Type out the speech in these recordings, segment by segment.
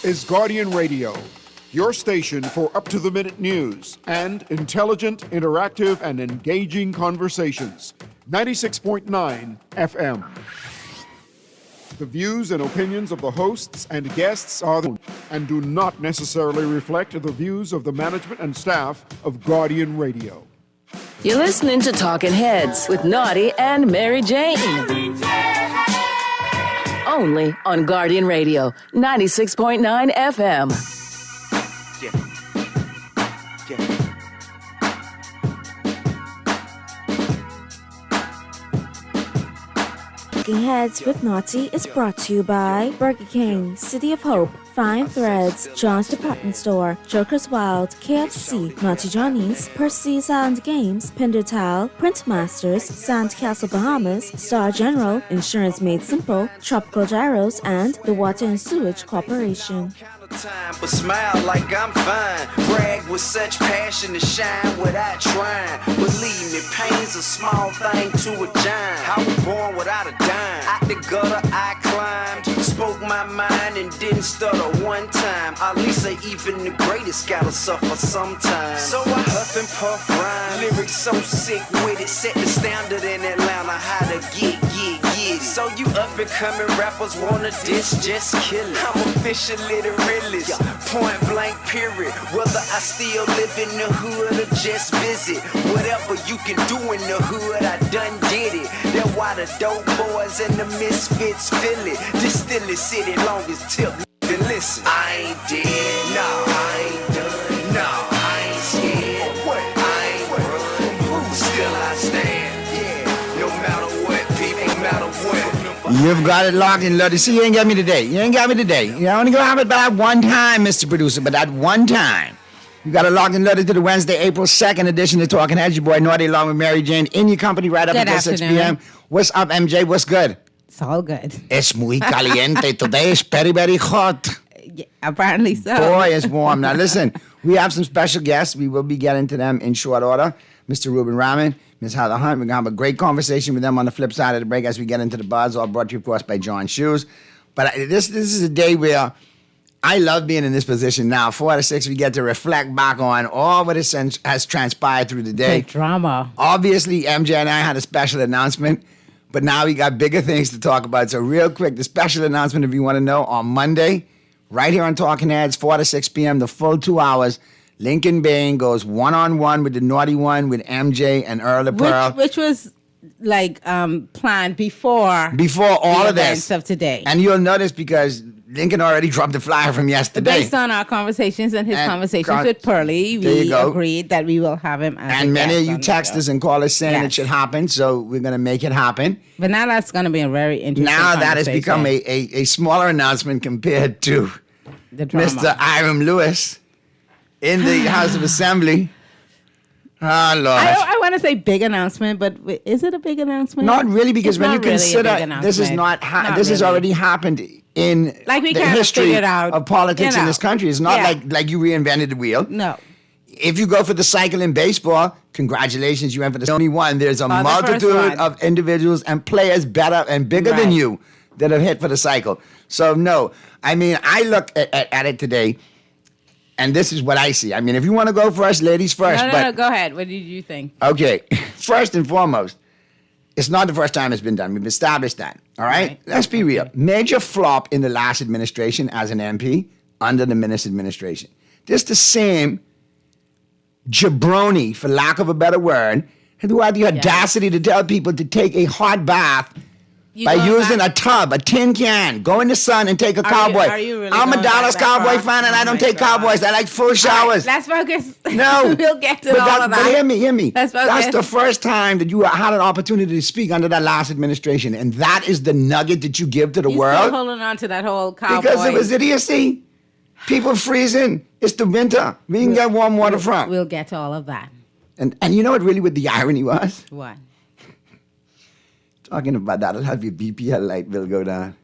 is Guardian Radio, your station for up-to-the-minute news and intelligent, interactive, and engaging conversations. 96.9 FM. The views and opinions of the hosts and guests are and do not necessarily reflect the views of the management and staff of Guardian Radio. You're listening to Talking Heads with Naughty and Mary Jane. Only on Guardian Radio, 96.9 FM. Talking Heads with Naughty is brought to you by Burger King, City of Hope, Fine Threads, John's Department Store, Joker's Wild, KFC, Naughty Johnny's, Percy's Island Games, Pindertal, Printmasters, Sandcastle Bahamas, Star General, Insurance Made Simple, Tropical Gyros, and the Water and Sewage Corporation. Time, but smile like I'm fine. Brag with such passion to shine without trying. Believe me, pain's a small thing to a giant. I was born without a dime. Out the gutter I climbed, spoke my mind and didn't stutter one time. At least even the greatest gotta suffer sometimes. So I huff and puff rhyme, lyrics so sick with it, set the standard in Atlanta how to get. So you up and coming rappers wanna diss, just kill it. I'm officially the realest, point blank period. Whether I still live in the hood or just visit, whatever you can do in the hood, I done did it. That's why the dope boys and the misfits feel it. This still is city longest tip. Then listen, I ain't dead, no, I ain't done, no, I ain't scared, I ain't run, still I stand, yeah, no matter what, people, no matter what. You've got it locked in, Lottie. See, you ain't got me today. You only gonna have it by one time, Mr. Producer, but that one time. You got it locked in, Lottie, to the Wednesday, April 2nd edition of Talking Heads. Your boy Naughty along with Mary Jane in your company right up until 6 p.m. What's up, MJ? What's good? It's all good. Es muy caliente. Today is very, very hot. Yeah, apparently so. Boy, it's warm. Now, listen, we have some special guests. We will be getting to them in short order. Mr. Ruben Rahman, Ms. Heather Hunt. We're going to have a great conversation with them on the flip side of the break as we get into the buzz, all brought to you, of course, by John Shoes. But this is a day where I love being in this position now. 4 out of 6, we get to reflect back on all what has transpired through the day. The drama. Obviously, MJ and I had a special announcement, but now we got bigger things to talk about. So real quick, the special announcement, if you want to know, on Monday, right here on Talking Heads, 4 to 6 p.m., the full 2 hours, Lincoln Bain goes one-on-one with the Naughty One with MJ and Earl of Pearl. Which was like planned before all of events this of today. And you'll notice because Lincoln already dropped the flyer from yesterday. Based on our conversations and his conversations with Pearlie, we agreed that we will have him as and a many of guest you on the text show. us and call us saying Yes. it should happen, so we're going to make it happen. But now that's going to be a very interesting Now that has conversation. become a smaller announcement compared to The drama. Mr. Hiram Lewis in the House of Assembly. Oh, Lord. I want to say big announcement, but is it a big announcement? Not really, because It's when you not really a consider big this is announcement. this has already happened in Like we the kind of history figured out, of politics you in know. this country. It's not Yeah. like you reinvented the wheel. No. If you go for the cycle in baseball, congratulations, you went for the only one. There's a the first multitude one. of individuals and players better and bigger than Right. you that have hit for the cycle. So no, I mean, I look at it today, and this is what I see. I mean, if you want to go first, ladies first. No, go ahead. What did you think? Okay, first and foremost, it's not the first time it's been done. We've established that. All right? Right. Let's be real. Major flop in the last administration as an MP under the Minnis administration. Just the same jabroni, for lack of a better word, who had the audacity to tell people to take a hot bath by using a tub, a tin can, go in the sun and take a cowboy. Are you really I'm a going back Dallas that Cowboy far? fan and Oh I don't my take God. cowboys. I like full showers. Let's focus. No. We'll get to But all of that. But hear me. Let's focus. That's the first time that you had an opportunity to speak under that last administration. And that is the nugget that you give to the You're world. still holding on to that whole cowboy. Because it was idiocy. People freezing. It's the winter. We can get warm water from. We'll get to all of that. And you know what the irony was? What? Talking about that, I'll have your BPL light bill go down.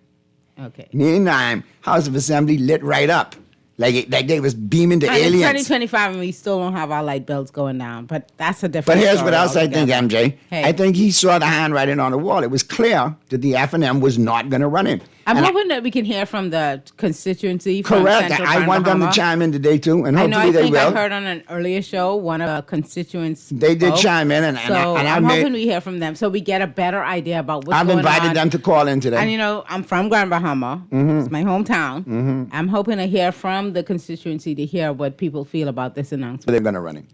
Okay. Meantime, House of Assembly lit right up. Like they was beaming the And it's aliens. 2025 and we still don't have our light bills going down. But that's a different But here's story what else I think, altogether. MJ. Hey. I think he saw the handwriting on the wall. It was clear that the F&M was not going to run him. I'm hoping that we can hear from the constituency. Correct. From Central I want them to chime in today too, and hopefully I they think will. I heard on an earlier show one of the constituents. They did chime in, so I'm hoping we hear from them so we get a better idea about what's going on. I've invited them to call in today. And I'm from Grand Bahama. It's my hometown. I'm hoping to hear from the constituency to hear what people feel about this announcement. They're going to run it,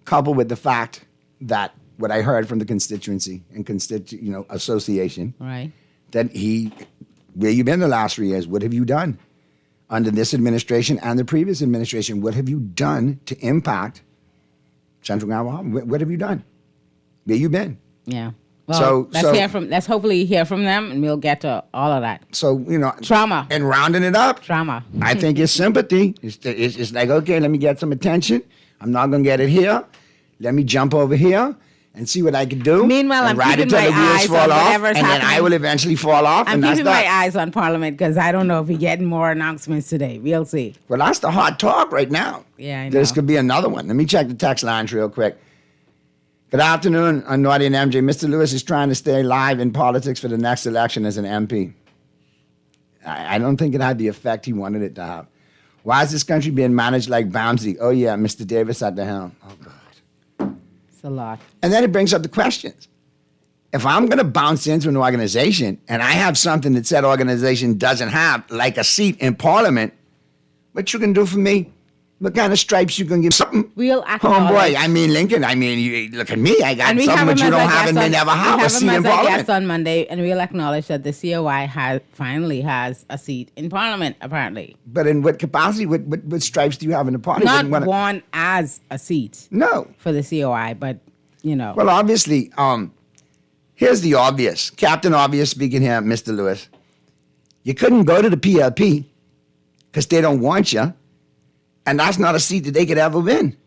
coupled with the fact that what I heard from the constituency and association, right? That where you been the last 3 years? What have you done under this administration and the previous administration? What have you done to impact Central Grand Bahama? What have you done? Where you been? Yeah. Well, let's hopefully hear from them, and we'll get to all of that. So trauma and rounding it up. Trauma. I think it's sympathy. It's like, okay, let me get some attention. I'm not gonna get it here. Let me jump over here and see what I can do. Meanwhile, I'm keeping my eyes on whatever's happening. And then I will eventually fall off. I'm keeping my eyes on Parliament because I don't know if we're getting more announcements today. We'll see. Well, that's the hot talk right now. Yeah, I know. This could be another one. Let me check the text lines real quick. Good afternoon, Naughty and MJ. Mr. Lewis is trying to stay live in politics for the next election as an MP. I don't think it had the effect he wanted it to have. Why is this country being managed like Bouncy? Oh, yeah, Mr. Davis at the helm. Oh, God. It's a lot. And then it brings up the questions. If I'm going to bounce into an organization and I have something that said organization doesn't have, like a seat in Parliament, what you can do for me? What kind of stripes you gonna give? Something? We'll acknowledge. Homeboy, I mean Lincoln. I mean, you look at me. I got something that you don't have and they never have a seat in Parliament. We have him as a guest on Monday, and we'll acknowledge that the COI finally has a seat in Parliament, apparently. But in what capacity? What stripes do you have in the Parliament? Not one as a seat. No. For the COI, but Well, obviously, here's the obvious. Captain Obvious speaking here, Mr. Lewis. You couldn't go to the PLP because they don't want you. And that's not a seat that they could ever win.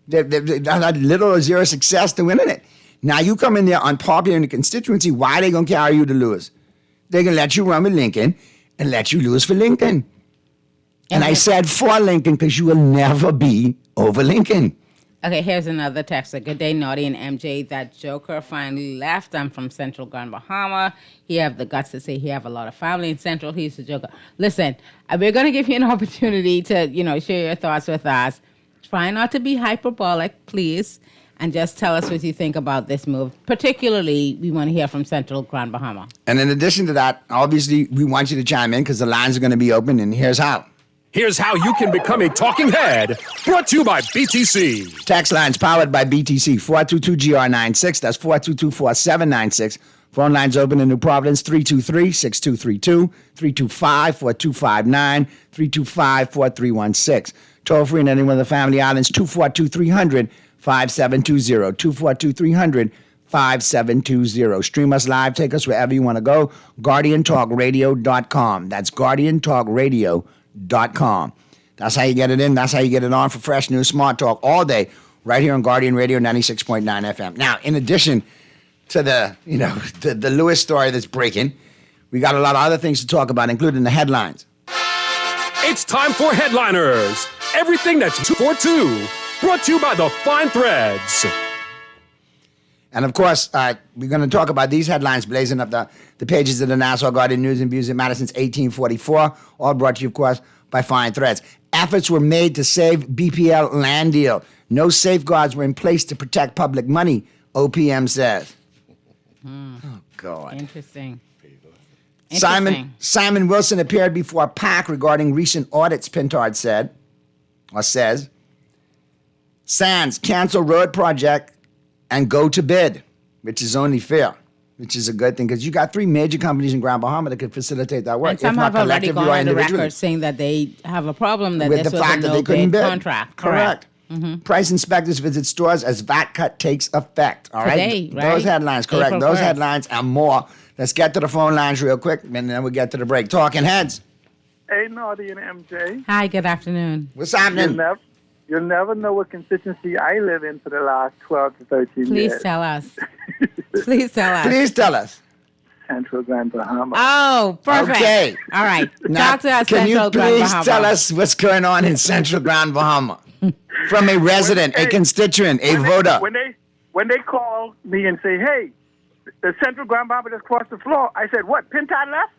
They've had little or zero success to winning it. Now you come in there unpopular in the constituency, why are they going to carry you to lose? They're going to let you run with Lincoln and let you lose for Lincoln. And I said for Lincoln because you will never be over Lincoln. Okay, here's another text. Good day, Naughty and MJ. That joker finally left. I'm from Central Grand Bahama. He have the guts to say he have a lot of family in Central. He's a joker. Listen, we're going to give you an opportunity to, share your thoughts with us. Try not to be hyperbolic, please, and just tell us what you think about this move. Particularly, we want to hear from Central Grand Bahama. And in addition to that, obviously, we want you to chime in because the lines are going to be open, and here's how. Here's how you can become a talking head. Brought to you by BTC. Text lines powered by BTC. 422-GR96. That's 422-4796. Phone lines open in New Providence. 323-6232. 325-4259. 325-4316. Toll free in any one of the family islands. 242-300-5720. 242-300-5720. Stream us live. Take us wherever you want to go. GuardianTalkRadio.com. That's GuardianTalkRadio.com. That's how you get it in. That's how you get it on for fresh news, smart talk all day, right here on Guardian Radio 96.9 FM. Now, in addition to the Lewis story that's breaking, we got a lot of other things to talk about, including the headlines. It's time for Headliners. Everything that's 2 for 2. Brought to you by the Fine Threads. And of course, we're going to talk about these headlines blazing up the pages of the Nassau Guardian News and Views in Madison since 1844, all brought to you, of course, by Fine Threads. Efforts were made to save BPL land deal. No safeguards were in place to protect public money, OPM says. Oh, God. Interesting. Simon Wilson appeared before PAC regarding recent audits, Pintard says. Sands, cancel road project and go to bid, which is only fair, which is a good thing because you got 3 major companies in Grand Bahama that could facilitate that work. And some have already gone on the record saying that they have a problem that with this the was fact a that they couldn't no-bid bid. contract. Correct. Mm-hmm. Price inspectors visit stores as VAT cut takes effect. All right. Today, right? Those headlines, correct. April Those 1st. Headlines and more. Let's get to the phone lines real quick, and then we'll get to the break. Talking Heads. Hey, Naughty and MJ. Hi, good afternoon. What's happening? You'll never know what constituency I live in for the last 12 to 13 years. Please tell us. Please tell us. Please tell us. Central Grand Bahama. Oh, perfect. Okay. All right. Now, Talk to us, can Central you Grand please Bahama. tell us what's going on in Central Grand Bahama? From a resident, a constituent, a voter. When they call me and say, hey, the Central Grand Bahama just crossed the floor, I said, what, Pintard left?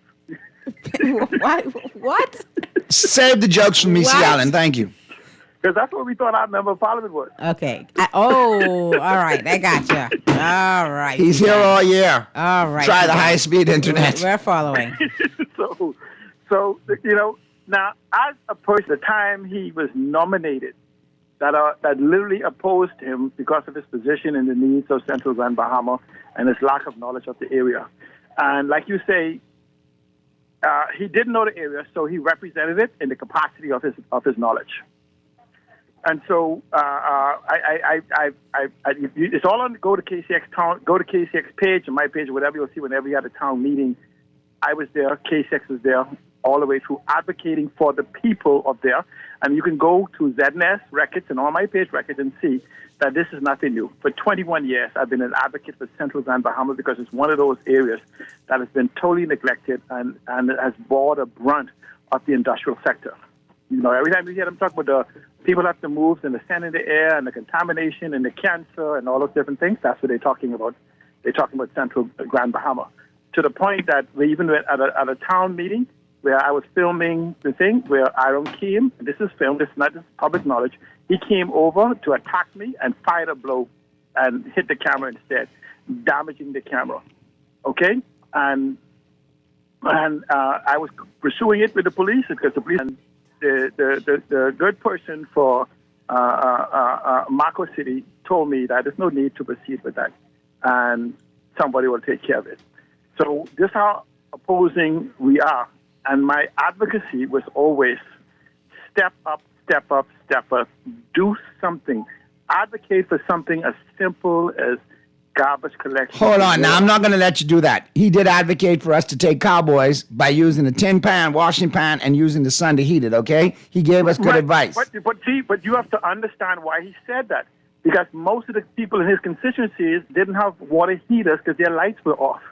What? Save the jokes from me, What? C. Allen. Thank you. Because that's what we thought our member of parliament was. Okay. All right. I gotcha. All right. He's here all year. All right. Try the high-speed internet. We're following. So now as a person, the time he was nominated, that literally opposed him because of his position and the needs of Central Grand Bahama and his lack of knowledge of the area. And like you say, he didn't know the area, so he represented it in the capacity of his knowledge. And so it's all on. Go to KCX page, and my page, whatever you'll see. Whenever you had a town meeting, I was there. KCX was there all the way through, advocating for the people of there. And you can go to ZNS records and on my page records and see that this is nothing new. For 21 years, I've been an advocate for Central Grand Bahama because it's one of those areas that has been totally neglected and has bore the brunt of the industrial sector. You know, every time you hear them talk about the people have to move and the sand in the air and the contamination and the cancer and all those different things, that's what they're talking about. They're talking about Central Grand Bahama. To the point that we even went at a town meeting where I was filming the thing where Iron came, and this is filmed, this is not just public knowledge, he came over to attack me and fired a blow and hit the camera instead, damaging the camera. Okay? And I was pursuing it with the police because the police and the good person for Mako City told me that there's no need to proceed with that, and somebody will take care of it. So this is how opposing we are. And my advocacy was always step up, step up, step up, do something. Advocate for something as simple as garbage collection. Hold on. Now, I'm not going to let you do that. He did advocate for us to take Cowboys by using a tin pan, washing pan, and using the sun to heat it, okay? He gave us good advice. But you have to understand why he said that. Because most of the people in his constituencies didn't have water heaters because their lights were off.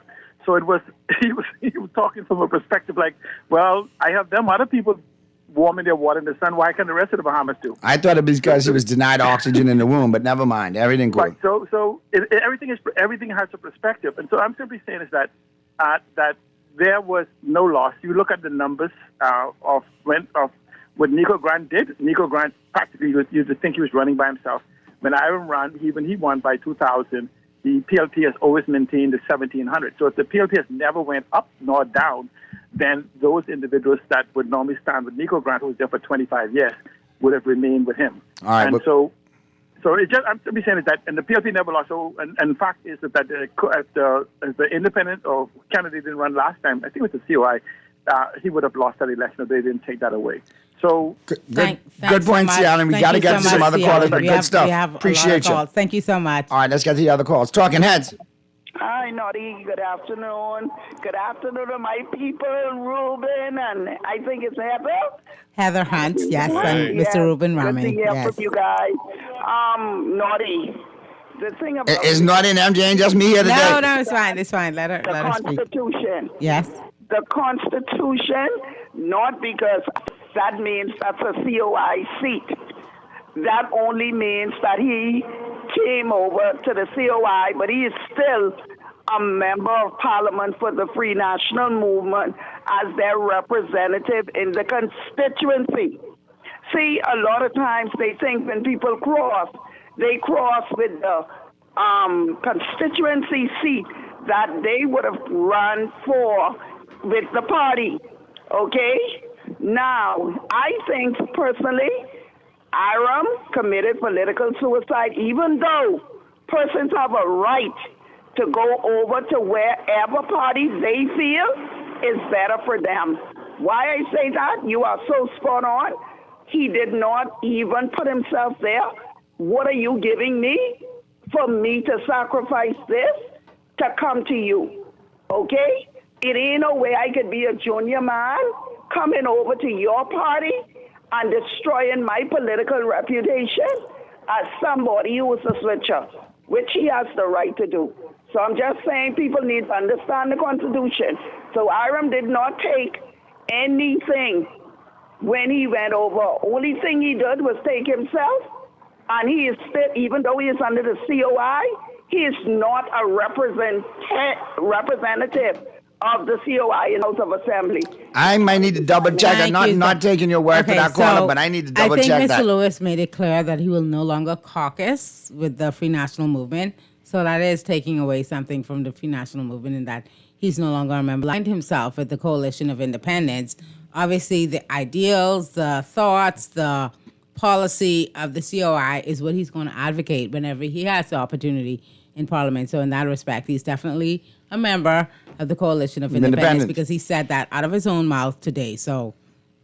So it was he was talking from a perspective like, well, I have them other people warming their water in the sun. Why can't the rest of the Bahamas do? I thought it was because he was denied oxygen in the womb, but never mind. Everything cool. Right. So everything has a perspective, and so I'm simply saying is that there was no loss. You look at the numbers of what Nico Grant did. Nico Grant practically you would think he was running by himself. When Iron ran, when he won by 2000. The PLP has always maintained the 1,700. So if the PLP has never went up nor down, then those individuals that would normally stand with Nico Grant, who was there for 25 years, would have remained with him. All right, and so it's just, I'm simply saying is that, and the PLP never lost. So, and the fact is that the independent or candidate didn't run last time, I think it was the COI, he would have lost that election if they didn't take that away. So good point, C. Allen. We got to get to some other callers, but good stuff. Appreciate you. Thank you so much. All right, let's get to the other calls. Talking Heads. Hi, Naughty. Good afternoon. Good afternoon to my people, Ruben, and I think it's Heather. Heather Hunt, yes, and Mr. Ruben Ramin. Good to hear from you guys. Naughty. The thing about is Naughty and MJ ain't just me here today? No, it's fine. It's fine. Let her speak. The Constitution. Yes. The Constitution, not because that means that's a COI seat. That only means that he came over to the COI, but he is still a member of Parliament for the Free National Movement as their representative in the constituency. See, a lot of times they think when people cross, they cross with the constituency seat that they would have run for with the party, okay? Now, I think personally, Iram committed political suicide, even though persons have a right to go over to wherever party they feel is better for them. Why I say that? You are so spot on. He did not even put himself there. What are you giving me for me to sacrifice this to come to you? Okay? It ain't no way I could be a junior man coming over to your party and destroying my political reputation as somebody who is a switcher, which he has the right to do. So I'm just saying people need to understand the Constitution. So Iram did not take anything when he went over. Only thing he did was take himself, and he is still, even though he is under the COI, he is not a representative of the COI in House of Assembly. I might need to double check. I'm Thank you, not sir. taking your word for Okay, that, caller, so but I need to double I think check Mr. that. Lewis made it clear that he will no longer caucus with the Free National Movement. So that is taking away something from the Free National Movement in that he's no longer a member. Aligned himself with the Coalition of Independents. Obviously, the ideals, the thoughts, the policy of the COI is what he's going to advocate whenever he has the opportunity in Parliament. So in that respect, he's definitely a member of the Coalition of Independents because he said that out of his own mouth today. So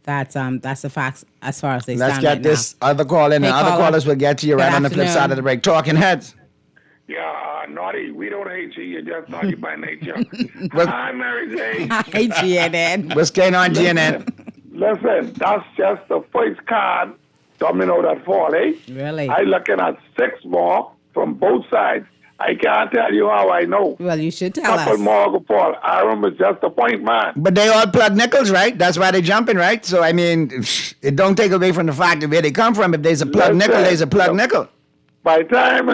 that's the facts as far as they Let's stand get right this now. other call in, Hey, and other caller. callers will get to you Good right on the flip afternoon. side of the break. Talking Heads. Yeah, Naughty, we don't hate you. You're just naughty by nature. What- Hi, Mary J. Hi, GNN. What's going on, GNN? Listen, that's just the first card domino that fall, eh? Really? I looking at 6 more from both sides. I can't tell you how I know. Well, you should tell Couple us. more go fall. Aram is just a point man. But they all plug nickels, right? That's why they jumping, right? So, I mean, it don't take away from the fact of where they come from. If there's a plug Listen, nickel, there's a plug nickel. By the time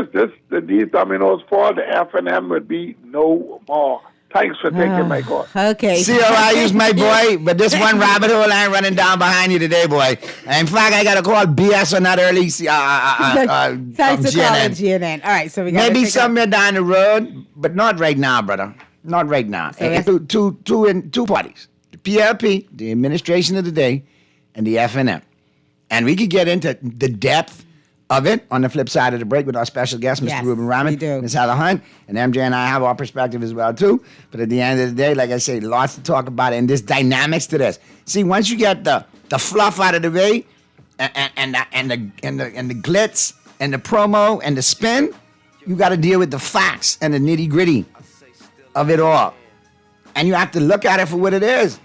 these dominoes fall, the F&M would be no more. Thanks for taking my call. Okay. COIU's my boy, but this one rabbit hole I ain't running down behind you today, boy. In fact, I got to call BS on that early Thanks for calling GNN. GNN. All right, so we got Maybe somewhere down the road, but not right now, brother. Not right now. So that's- Two parties. The PLP, the administration of the day, and the FNM. And we could get into the depth of it on the flip side of the break with our special guest, Mr. Yes, Ruben Rahman, we do. Ms. Heather Hunt, and MJ and I have our perspective as well too. But at the end of the day, like I say, lots to talk about, and there's dynamics to this. See, once you get the fluff out of the way, and the glitz and the promo and the spin, you got to deal with the facts and the nitty gritty of it all, and you have to look at it for what it is.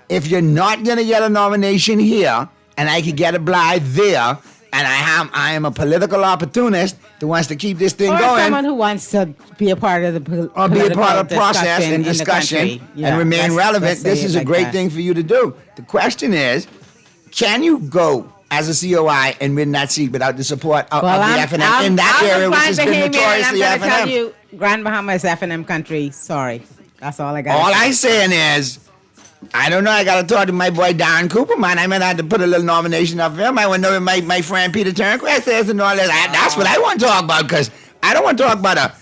If you're not gonna get a nomination here, and I could get a Blythe there, and I am a political opportunist that wants to keep this thing or going, someone who wants to be a part of the or be a part of the political process and in the discussion country. Yeah, and remain let's relevant, say this it is a like great that. thing for you to do. The question is, can you go as a COI and win that seat without the support of the FNM in that area, which has been notoriously I'm gonna tell FNM? you, Grand Bahama is FNM country. Sorry, that's all I got. All I'm saying is, I don't know. I got to talk to my boy Darren Cooper, man. I might have to put a little nomination up for him. I want to know what my friend Peter Turnquist says and all that. That's what I want to talk about, because I don't want to talk about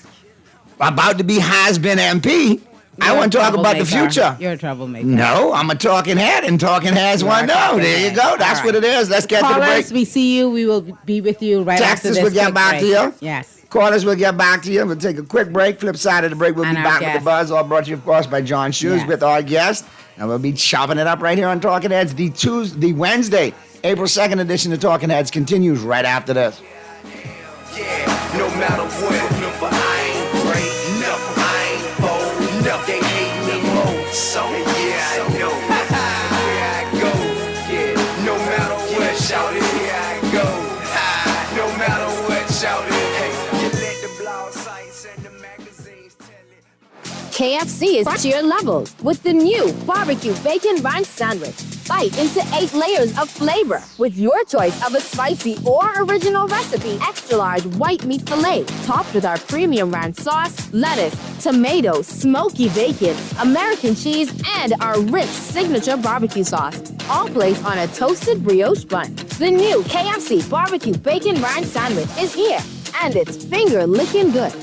about to be has-been MP. I want to talk about the future. You're a troublemaker. No, I'm a talking head, and talking heads want to know. There you go. That's what it is. Let's get to the Callers, break. we see you. We will be with you right after Texas this will get quick back break. to you. Yes. Callers will get back to you. We'll take a quick break. Flip side of the break, we'll And be our back with the guest. buzz, all brought to you, of course, by John Shoes Yes. with our guest. And we'll be chopping it up right here on Talking Heads. The Wednesday, April 2nd edition of Talking Heads continues right after this. Yeah, no matter what, never I ain't break, never I ain't fold, never they hate me more. So yeah, I know where I go. Yeah, no matter what, shout it, here I go. No matter what, shout it. Hey, you let the blog sites and the magazines tell it. KFC is to your levels with the new barbecue bacon ranch sandwich. Bite into 8 layers of flavor with your choice of a spicy or original recipe. Extra large white meat filet topped with our premium ranch sauce, lettuce, tomatoes, smoky bacon, American cheese, and our rich signature barbecue sauce. All placed on a toasted brioche bun. The new KFC barbecue bacon ranch sandwich is here, and it's finger-licking good.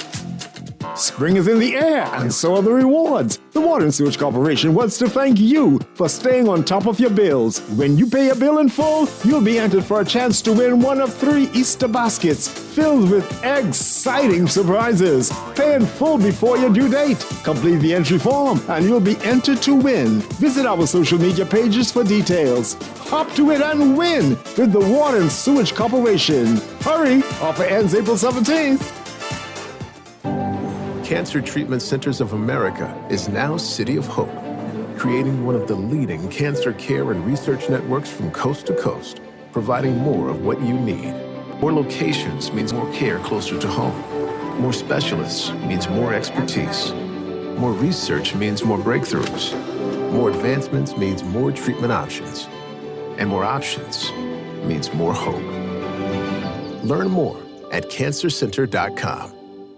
Spring is in the air, and so are the rewards. The Water and Sewage Corporation wants to thank you for staying on top of your bills. When you pay a bill in full, you'll be entered for a chance to win one of 3 Easter baskets filled with exciting surprises. Pay in full before your due date. Complete the entry form, and you'll be entered to win. Visit our social media pages for details. Hop to it and win with the Water and Sewage Corporation. Hurry! Offer ends April 17th. Cancer Treatment Centers of America is now City of Hope, creating one of the leading cancer care and research networks from coast to coast, providing more of what you need. More locations means more care closer to home. More specialists means more expertise. More research means more breakthroughs. More advancements means more treatment options. And more options means more hope. Learn more at cancercenter.com.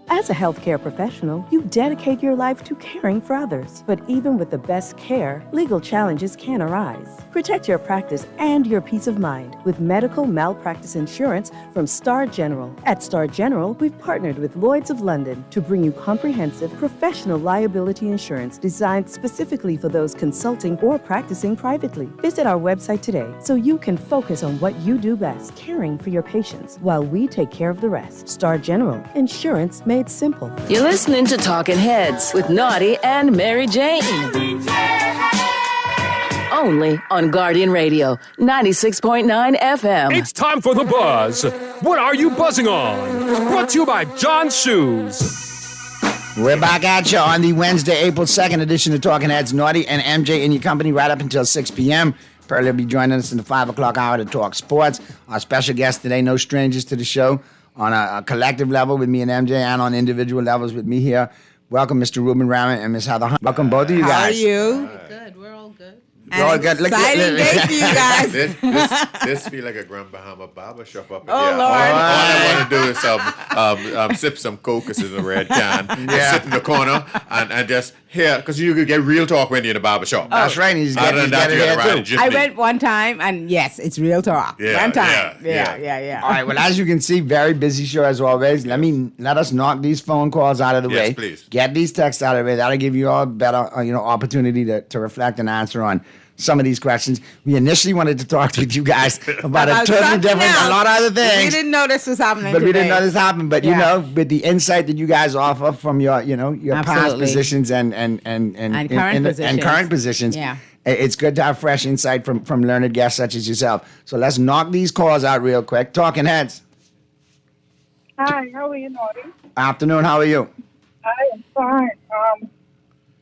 As a healthcare professional, you dedicate your life to caring for others. But even with the best care, legal challenges can arise. Protect your practice and your peace of mind with medical malpractice insurance from Star General. At Star General, we've partnered with Lloyd's of London to bring you comprehensive professional liability insurance designed specifically for those consulting or practicing privately. Visit our website today so you can focus on what you do best, caring for your patients while we take care of the rest. Star General, insurance made simple. You're listening to Talking Heads with Naughty and Mary Jane. Only on Guardian Radio, 96.9 FM. It's time for the buzz. What are you buzzing on? Brought to you by John's Shoes. We're back at you on the Wednesday, April 2nd edition of Talking Heads. Naughty and MJ in your company right up until 6 p.m. Pearlie will be joining us in the 5 o'clock hour to talk sports. Our special guest today, no strangers to the show, on a collective level with me and MJ and on individual levels with me here. Welcome, Mr. Ruben Raman and Ms. Heather Hunt. Welcome, both of you guys. How are you? Good. We're all good. All good. Exciting day for you guys. This feel like a Grand Bahama barbershop up in Oh, here. Lord. All I want to do is sip some Cocos in a red can, and sit in the corner and just hear, because you could get real talk when you're in a barbershop. That's right. He's Other than that, you got to ride a jitney. I went one time, and yes, it's real talk. Yeah, one time. yeah. All right, well, as you can see, very busy show as always. Let us knock these phone calls out of the way. Yes, please. Get these texts out of the way. That'll give you all a better opportunity to reflect and answer on some of these questions. We initially wanted to talk with you guys about a totally different, a lot of other things. We didn't know this was happening But today. we didn't know this happened. But with the insight that you guys offer from your past Absolutely. positions and current positions, Yeah. it's good to have fresh insight from learned guests such as yourself. So let's knock these calls out real quick. Talking Heads. Hi, how are you, Naughty? Afternoon. How are you? I am fine.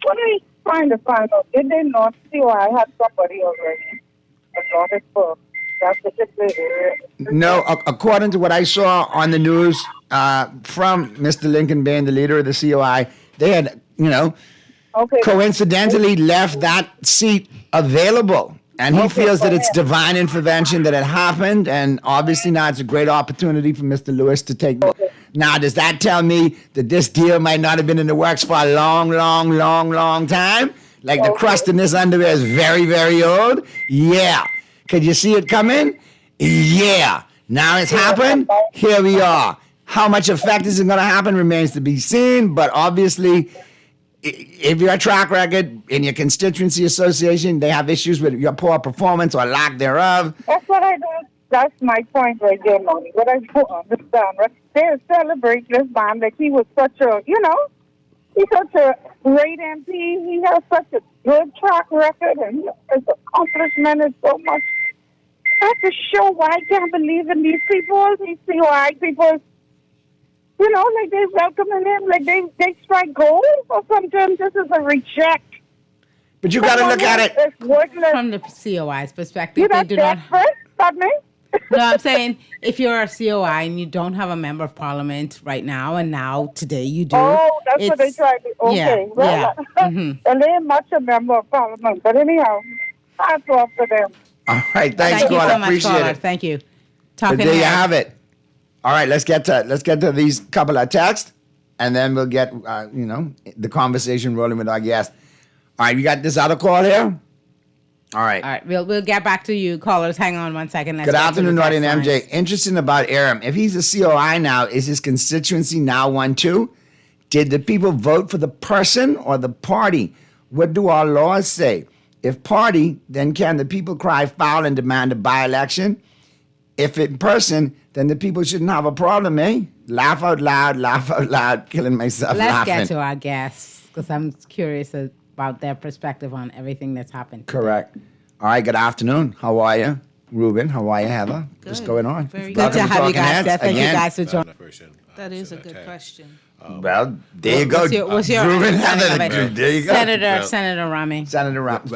What are you trying to find out? Did they not see why I had somebody already? But not it for that particular area. No, according to what I saw on the news from Mr. Lincoln Bain, the leader of the COI, they had, coincidentally left that seat available. And he feels that it's divine intervention that it happened. And obviously now it's a great opportunity for Mr. Lewis to take. Now, does that tell me that this deal might not have been in the works for a long, long, long, long time? Like the crust in this underwear is very, very old? Yeah. Could you see it coming? Yeah. Now it's happened. Here we are. How much effect is it going to happen remains to be seen. But obviously, if your track record in your constituency association, they have issues with your poor performance or lack thereof. That's what I don't. That's my point right there, Naughty. What I don't understand, right? They celebrate this man like he was such a, he's such a great MP. He has such a good track record, and his accomplishment is so much. That's to show why I can't believe in these people, these COI people. Like they welcoming him, like they strike gold, or sometimes this is a reject. But you got to look at it from the COI's perspective. You're They not do not. desperate, pardon me? No, I'm saying if you're a COI and you don't have a member of parliament right now, and now today you do. Oh, that's what they try to. Okay, Yeah, well, yeah. and they ain't much a member of parliament, but anyhow, hats off to them. All right, thanks, Thank you Claude. so I much, appreciate caller. it. Thank you. But Talking there you Heads. have it. All right, let's get to these couple of texts, and then we'll get the conversation rolling with our guest. All right, you got this other call here. All right. All right, we'll get back to you, callers. Hang on 1 second. Let's Good get to afternoon, the Naughty and text lines. MJ. Interesting about Aram. If he's a COI now, is his constituency now one too? Did the people vote for the person or the party? What do our laws say? If party, then can the people cry foul and demand a by-election? If in person, then the people shouldn't have a problem, eh? Laugh out loud, killing myself Let's laughing. get to our guests because I'm curious about their perspective on everything that's happened. Correct. All right, good afternoon. How are you? Ruben, how are you, Heather? What's going on? Very Good to have you Talking guys Heads there. Thank you again. guys for joining. That is a good question. Well, there you go. What's your Ruben, understanding Heather, of it? there you go. Senator Rami. Senator Rami.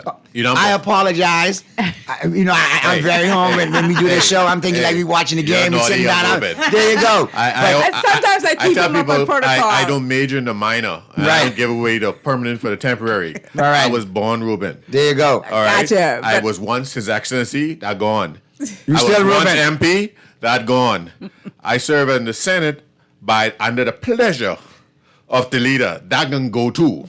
I apologize. I'm very home when we do this show. I'm thinking like we watching the game and sitting down. There you go. Sometimes I keep tell them up on people protocol. I don't major in the minor. And I don't give away the permanent for the temporary. All right. I was born Ruben. There you go. All right. Gotcha, I but- was once His Excellency. That gone. You I still was once Ruben. MP. That gone. I serve in the Senate under the pleasure of the leader, that can go too.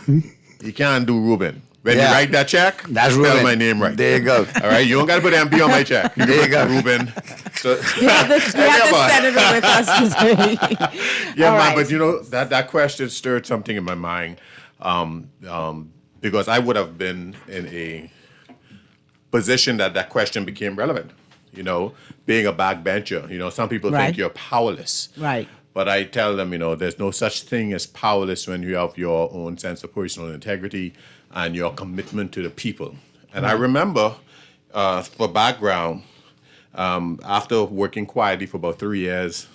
You can't do Ruben. When you write that check, that's spell Ruben. my name right. There you go. All right, you don't got to put MP on my check. You There you go. Ruben. So, We have the senator with us today. yeah, All man, right. but you know, that question stirred something in my mind because I would have been in a position that question became relevant. You know, being a backbencher, you know, some people Right. think you're powerless. Right. But I tell them, you know, there's no such thing as powerless when you have your own sense of personal integrity and your commitment to the people. And I remember, for background, after working quietly for about 3 years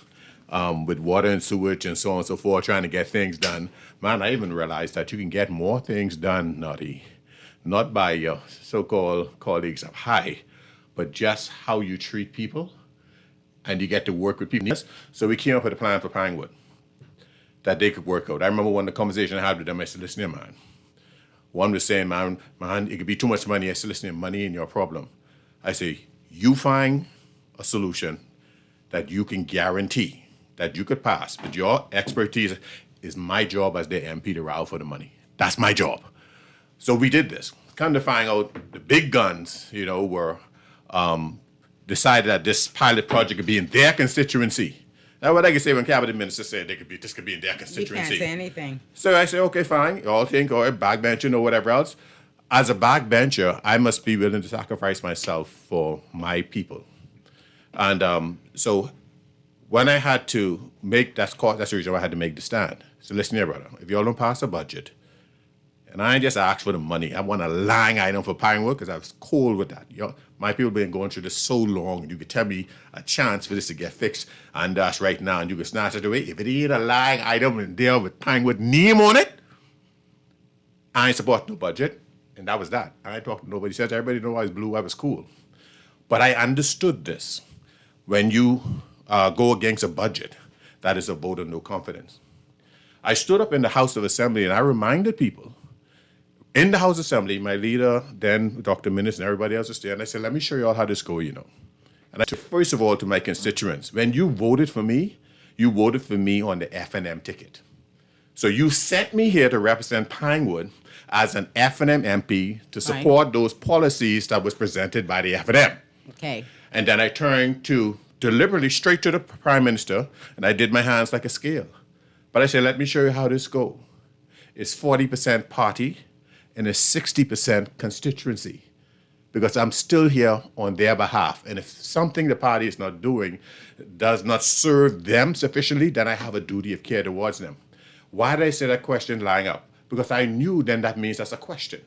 with water and sewage and so on and so forth, trying to get things done, man, I even realized that you can get more things done, Naughty, not by your so-called colleagues up high, but just how you treat people. And you get to work with people. Yes. So we came up with a plan for Pinewood that they could work out. I remember one of the conversation I had with them, I said, listen here, man. One was saying, man, it could be too much money. I said, listen here, money ain't your problem. I say, you find a solution that you can guarantee that you could pass, but your expertise is my job as the MP to route for the money. That's my job. So we did this. Come to find out the big guns, you know, were decided that this pilot project could be in their constituency. Now, what I can say when cabinet ministers say this could be in their You constituency. can't say anything. So I say, okay, fine. You all think, or backbenching or whatever else. As a backbencher, I must be willing to sacrifice myself for my people. And so when I had to make that's the reason why I had to make the stand. So listen here, brother. If y'all don't pass a budget, and I ain't just asked for the money. I want a line item for Pinewood because I was cool with that. My people been going through this so long, and you could tell me a chance for this to get fixed, and that's right now, and you can snatch it away. If it ain't a line item in there with Pinewood name on it, I ain't support no budget, and that was that. I ain't talking to nobody. Says everybody know I was blue. I was cool, but I understood this. When you go against a budget, that is a vote of no confidence. I stood up in the House of Assembly, and I reminded people. In the House Assembly, my leader, then Dr. Minnis and everybody else was there, and I said, let me show you all how this go, you know. And I said, first of all, to my constituents, when you voted for me on the F&M ticket. So you sent me here to represent Pinewood as an F&M MP to support those policies that was presented by the F&M. Okay. And then I turned deliberately straight to the Prime Minister, and I did my hands like a scale. But I said, let me show you how this go. It's 40% party, and a 60% constituency, because I'm still here on their behalf. And if something the party is not doing does not serve them sufficiently, then I have a duty of care towards them. Why did I say that question lying up? Because I knew then that means that's a question.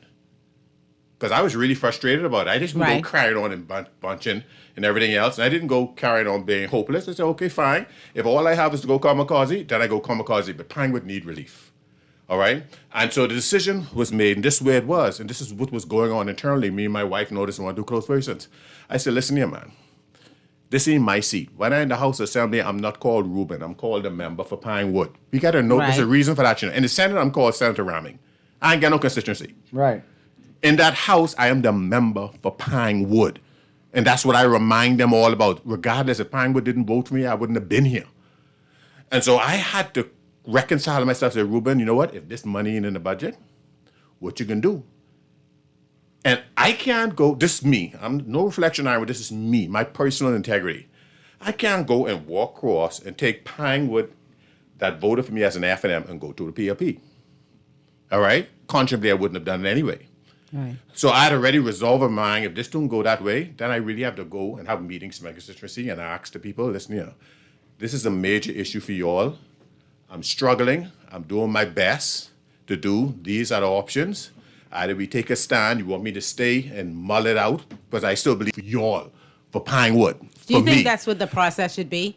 Because I was really frustrated about it. I just didn't go carrying on and bunching and everything else. And I didn't go carrying on being hopeless. I said, okay, fine. If all I have is to go kamikaze, then I go kamikaze. But Pinewood need relief. All right? And so the decision was made, and this is where it was, and this is what was going on internally. Me and my wife noticed one or two close persons. I said, listen here, man. This ain't my seat. When I'm in the House Assembly, I'm not called Ruben. I'm called a member for Pinewood. We got to know there's a reason for that. You know. In the Senate, I'm called Senator Ramming. I ain't got no constituency. Right. In that House, I am the member for Pinewood. And that's what I remind them all about. Regardless, if Pinewood didn't vote for me, I wouldn't have been here. And so I had to reconcile myself to Ruben, you know what? If this money ain't in the budget, what you can do? And I can't go, this is me. I'm no reflection, Ira, this is me, my personal integrity. I can't go and walk across and take Pinewood that voted for me as an F&M and go to the PLP. All right? Consciously, I wouldn't have done it anyway. Right. So I had already resolved in mind, if this don't go that way, then I really have to go and have meetings in my constituency and ask the people, listen here, this is a major issue for you all. I'm struggling. I'm doing my best to do. These are the options. Either we take a stand, you want me to stay and mull it out, because I still believe for you all, for Pinewood, Do you for think me. that's what the process should be?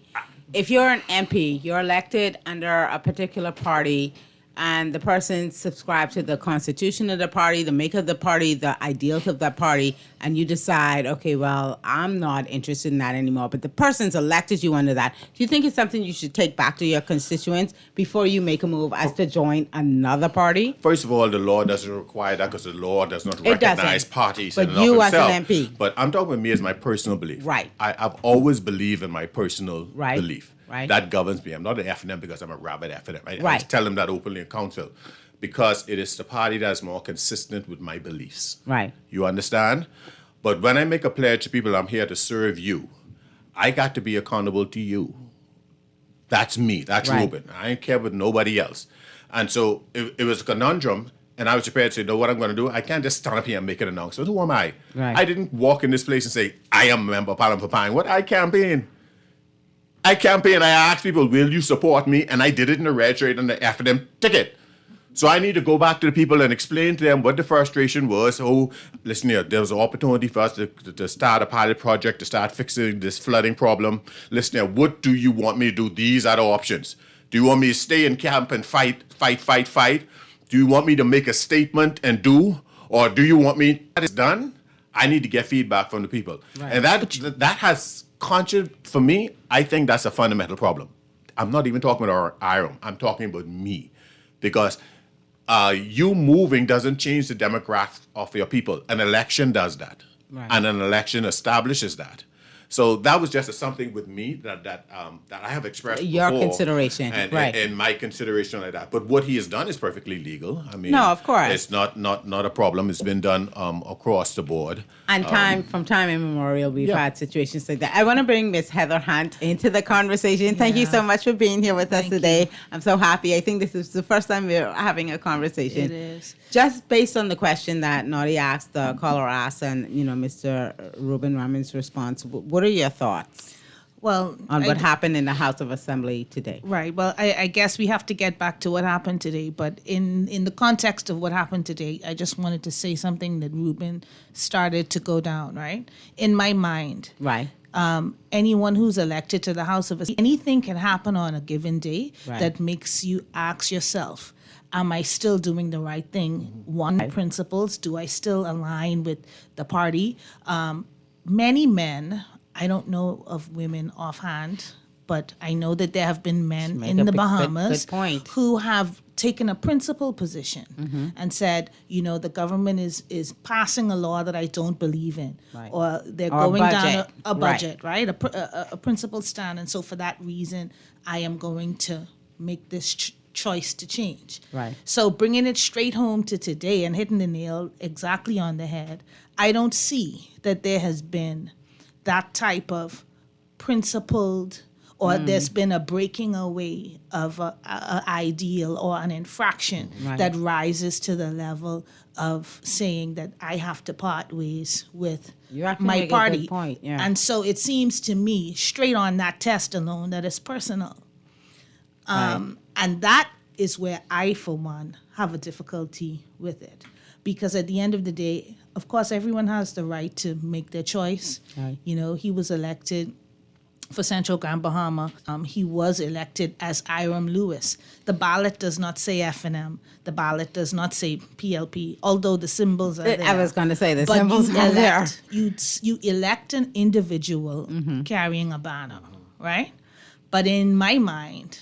If you're an MP, you're elected under a particular party, and the person subscribes to the constitution of the party, the makeup of the party, the ideals of that party, and you decide, okay, well, I'm not interested in that anymore, but the person's elected you under that. Do you think it's something you should take back to your constituents before you make a move as to join another party? First of all, the law doesn't require that because the law does not It doesn't. recognize parties But in and of you as an itself. MP. But I'm talking about me as my personal belief. Right. I've always believed in my personal belief. Right. That governs me. I'm not an F&M because I'm a rabid F&M. I Right. tell them that openly in council because it is the party that is more consistent with my beliefs. Right. You understand? But when I make a pledge to people, I'm here to serve you, I got to be accountable to you. That's me. That's Right. Ruben. I ain't care with nobody else. And so it was a conundrum, and I was prepared to say, know what I'm going to do? I can't just stand up here and make an announcement. Who am I? Right. I didn't walk in this place and say, I am a member of Parliament for Pine. What? I campaign. I asked people, will you support me? And I did it in the red shirt and the F&M ticket. So I need to go back to the people and explain to them what the frustration was. Oh, listen here, there was an opportunity for us to start a pilot project, to start fixing this flooding problem. Listen here, what do you want me to do? These are the options. Do you want me to stay in camp and fight? Do you want me to make a statement and do? Or do you want me, that is done? I need to get feedback from the people. Right. And that has for me, I think that's a fundamental problem. I'm not even talking about IROM. I'm talking about me. Because you moving doesn't change the demographic of your people. An election does that. Right. And an election establishes that. So that was just something with me that I have expressed Your before, consideration, and, right. and my consideration like that. But what he has done is perfectly legal. I mean, No, of course. it's not a problem. It's been done across the board. And from time immemorial, we've yeah. had situations like that. I want to bring Miss Heather Hunt into the conversation. Thank you so much for being here with us today. I'm so happy. I think this is the first time we're having a conversation. It is. Just based on the question that Naughty asked, the caller asked, and Mr. Ruben Ramin's response, what are your thoughts? Well, on what happened in the House of Assembly today? Right. Well, I guess we have to get back to what happened today. But in the context of what happened today, I just wanted to say something that Ruben started to go down, right? In my mind. Right. Anyone who's elected to the House of Assembly, anything can happen on a given day that makes you ask yourself, am I still doing the right thing? One, principles, do I still align with the party? Many men, I don't know of women offhand, but I know that there have been men in the Bahamas who have taken a principled position and said, the government is passing a law that I don't believe in, or they're going down a budget, right? A principled stand. And so for that reason, I am going to make this choice to change. Right. So bringing it straight home to today and hitting the nail exactly on the head, I don't see that there has been that type of principled or there's been a breaking away of an ideal or an infraction that rises to the level of saying that I have to part ways with my party. Good point. Yeah. And so it seems to me, straight on that test alone, that it's personal. And that is where I, for one, have a difficulty with it. Because at the end of the day, of course, everyone has the right to make their choice. Right. He was elected for Central Grand Bahama. He was elected as Iram Lewis. The ballot does not say F&M. The ballot does not say PLP, although the symbols are there. I was going to say the But symbols you are there. You elect an individual carrying a banner, right? But in my mind,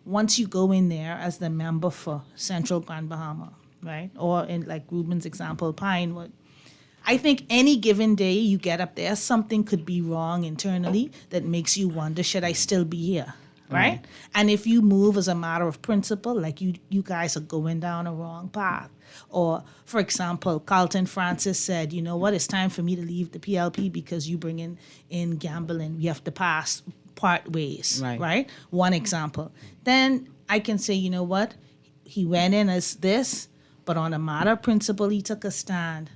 once you go in there as the member for Central Grand Bahama, right? Or in like Ruben's example, Pinewood, I think any given day you get up there, something could be wrong internally that makes you wonder, should I still be here? Right? And if you move as a matter of principle, like you guys are going down a wrong path. Or, for example, Carlton Francis said, you know what, it's time for me to leave the PLP because you bring in gambling. We have to part ways, right? One example. Then I can say, you know what, he went in as this, but on a matter of principle, he took a stand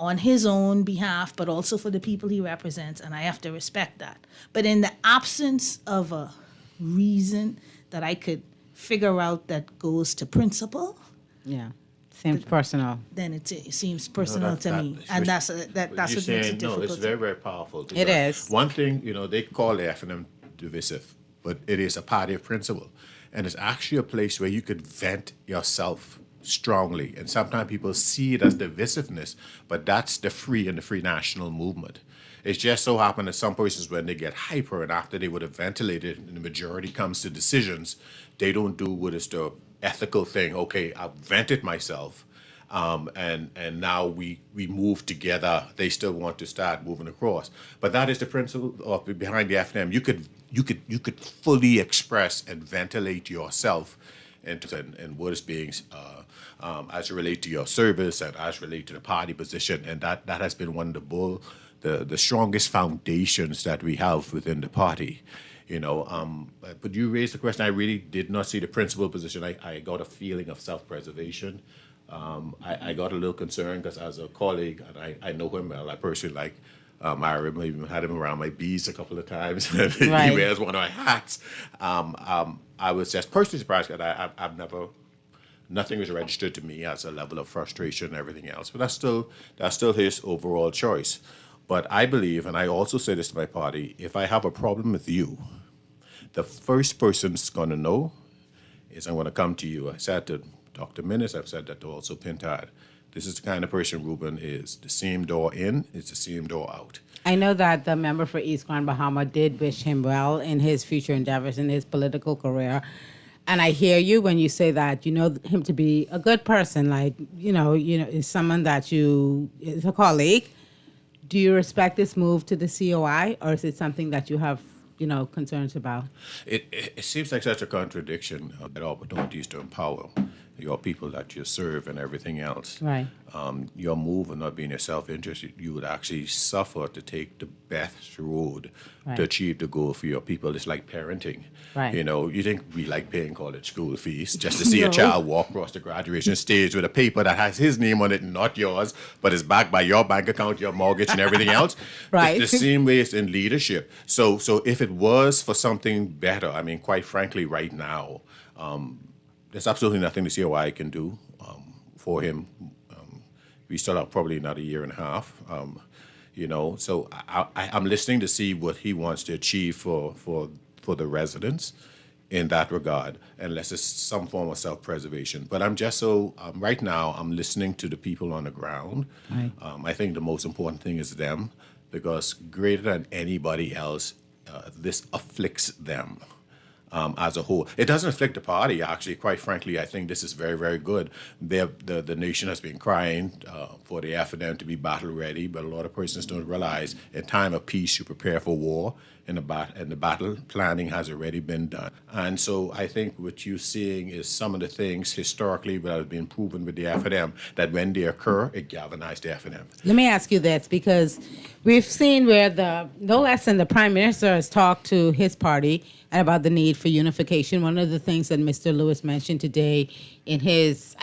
on his own behalf, but also for the people he represents, and I have to respect that. But in the absence of a reason that I could figure out that goes to principle, seems personal. Then it seems personal to me, and that's what makes it difficult. No, it's very, very powerful. It is. One thing, they call the F&M divisive, but it is a party of principle, and it's actually a place where you could vent yourself strongly. And sometimes people see it as divisiveness, but that's the free and the free national movement. It's just so happened that some persons, when they get hyper and after they would have ventilated and the majority comes to decisions, they don't do what is the ethical thing. Okay, I've vented myself. And now we move together. They still want to start moving across, but that is the principle of behind the FNM. You could fully express and ventilate yourself and what is being as it relates to your service and as relate to the party position, and that has been one of the strongest foundations that we have within the party. But you raised the question. I really did not see the principal position. I got a feeling of self-preservation. I got a little concerned because as a colleague, and I know him well, I personally I even had him around my bees a couple of times. Right. He wears one of my hats. I was just personally surprised that I've never, nothing was registered to me as a level of frustration and everything else. But that's still his overall choice. But I believe, and I also say this to my party, if I have a problem with you, the first person's going to know is I'm going to come to you. I said to Dr. Minnis, I've said that to also Pintard. This is the kind of person Ruben is. The same door in is the same door out. I know that the member for East Grand Bahama did wish him well in his future endeavors in his political career. And I hear you when you say that you know him to be a good person, like, is someone that is a colleague. Do you respect this move to the COI, or is it something that you have, concerns about? It seems like such a contradiction at opportunities to empower your people that you serve and everything else. Right. Your move of not being a self-interest, you would actually suffer to take the best road to achieve the goal for your people. It's like parenting. Right. You think we like paying college school fees just to see a child walk across the graduation stage with a paper that has his name on it, not yours, but is backed by your bank account, your mortgage, and everything else. Right. It's the same way it's in leadership. So if it was for something better, I mean, quite frankly, right now, there's absolutely nothing the COI can do for him. We still have probably another year and a half. So I'm listening to see what he wants to achieve for the residents in that regard, unless it's some form of self-preservation. But I'm just right now, I'm listening to the people on the ground. Right. I think the most important thing is them, because greater than anybody else, this afflicts them. As a whole. It doesn't afflict the party, actually. Quite frankly, I think this is very, very good. The nation has been crying for the FNM to be battle ready, but a lot of persons don't realize in time of peace you prepare for war, and the battle planning has already been done. And so I think what you're seeing is some of the things historically that have been proven with the FNM, that when they occur, it galvanized the FNM. Let me ask you this, because we've seen where no less than the Prime Minister has talked to his party and about the need for unification. One of the things that Mr. Lewis mentioned today in his,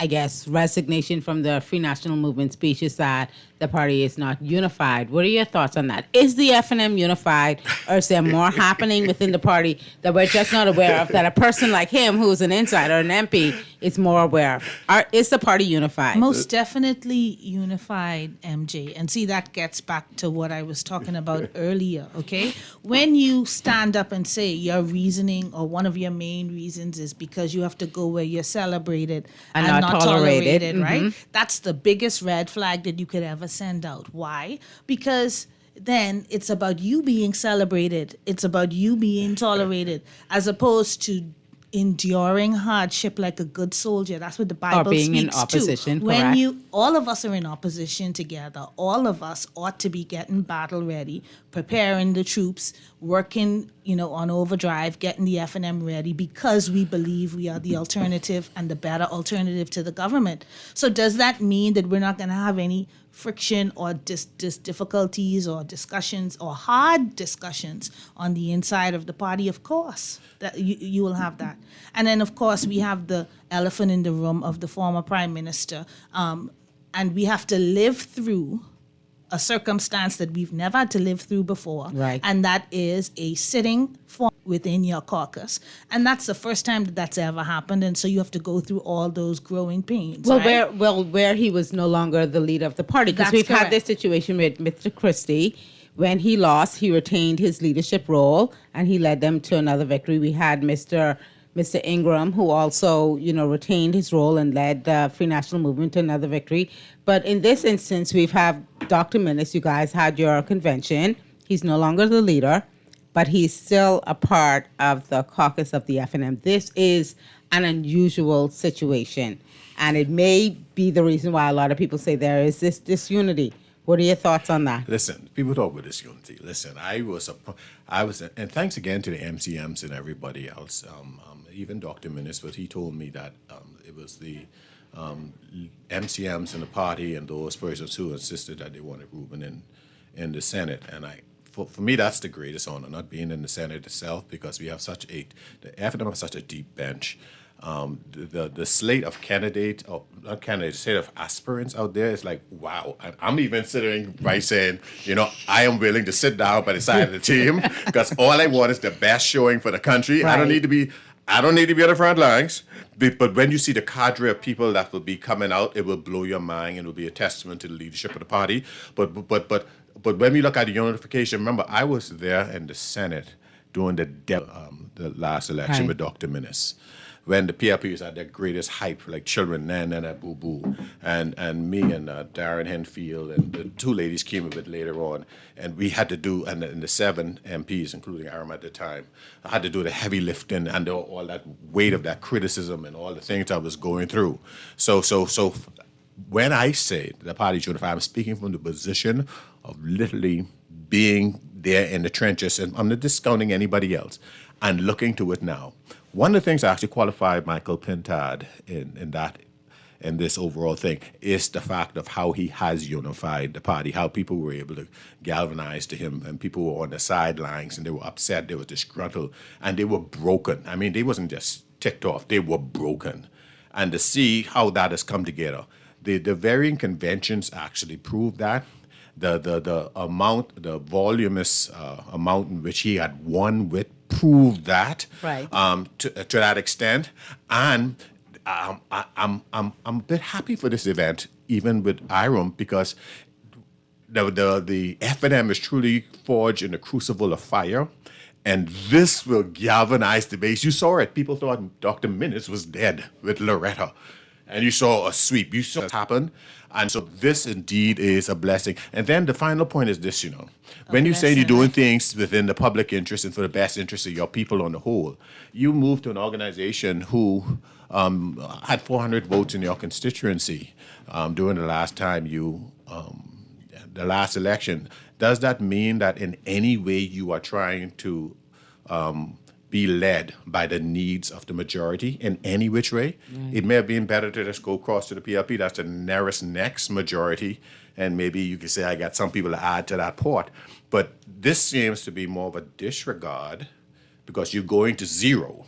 resignation from the Free National Movement speech is that the party is not unified. What are your thoughts on that? Is the FNM unified, or is there more happening within the party that we're just not aware of, that a person like him, who's an insider, an MP, is more aware of? Is the party unified? Most definitely unified, MJ. And see, that gets back to what I was talking about earlier, okay? When you stand up and say your reasoning, or one of your main reasons, is because you have to go where you're celebrated and not tolerated, right? That's the biggest red flag that you could ever send out. Why? Because then it's about you being celebrated. It's about you being tolerated, as opposed to enduring hardship like a good soldier. That's what the Bible being speaks in opposition, to. When correct. all of us are in opposition together, all of us ought to be getting battle ready, preparing the troops, working, on overdrive, getting the FNM ready, because we believe we are the alternative and the better alternative to the government. So does that mean that we're not going to have any friction or difficulties or discussions or hard discussions on the inside of the party? Of course, that you will have that. And then, of course, we have the elephant in the room of the former Prime Minister. And we have to live through a circumstance that we've never had to live through before. Right. And that is a sitting form within your caucus. And that's the first time that that's ever happened. And so you have to go through all those growing pains. Well, right? where he was no longer the leader of the party. Because That's we've had correct. this situation with Mr. Christie. When he lost, he retained his leadership role and he led them to another victory. We had Mr. Ingram, who also, retained his role and led the Free National Movement to another victory. But in this instance, we've had Dr. Minnis. You guys had your convention. He's no longer the leader. but he's still a part of the caucus of the FNM. This is an unusual situation, and it may be the reason why a lot of people say there is this disunity. What are your thoughts on that? Listen, people talk about disunity. Listen, I was, and thanks again to the MCMs and everybody else, even Dr. Minnis, but he told me that it was the MCMs in the party and those persons who insisted that they wanted Reuben in the Senate. And for me, that's the greatest honor, not being in the Senate itself, because we have the FNM has such a deep bench. The slate of candidates, or not candidates, slate of aspirants out there is like, wow. I'm even sitting by saying, I am willing to sit down by the side of the team because all I want is the best showing for the country. Right. I don't need to be on the front lines. But when you see the cadre of people that will be coming out, it will blow your mind and it will be a testament to the leadership of the party. But when we look at the unification, remember, I was there in the Senate during the last election with Dr. Minnis, when the PRP was at their greatest hype, like children, Nana Boo Boo, and me and Darren Henfield, and the two ladies came a bit later on, and we had to do, and the 7 MPs, including Aram at the time, I had to do the heavy lifting and all that weight of that criticism and all the things I was going through. So when I say the party's unified, I'm speaking from the position of literally being there in the trenches, and I'm not discounting anybody else, and looking to it now. One of the things I actually qualified Michael Pintard in this overall thing is the fact of how he has unified the party, how people were able to galvanize to him, and people were on the sidelines and they were upset, they were disgruntled, and they were broken. I mean, they wasn't just ticked off, they were broken. And to see how that has come together, the varying conventions actually prove that. The amount, the voluminous amount in which he had won with proved that, right. To that extent, and I'm a bit happy for this event, even with Iram, because the FNM is truly forged in the crucible of fire, and this will galvanize the base. You saw it. People thought Dr. Minnis was dead with Loretta, and you saw a sweep. You saw it happen. And so this indeed is a blessing. And then the final point is this, when you say you're doing things within the public interest and for the best interest of your people on the whole, you move to an organization who had 400 votes in your constituency during the last time the last election. Does that mean that in any way you are trying to be led by the needs of the majority in any which way? Right. It may have been better to just go across to the PRP. That's the next majority. And maybe you could say I got some people to add to that pot. But this seems to be more of a disregard because you're going to zero.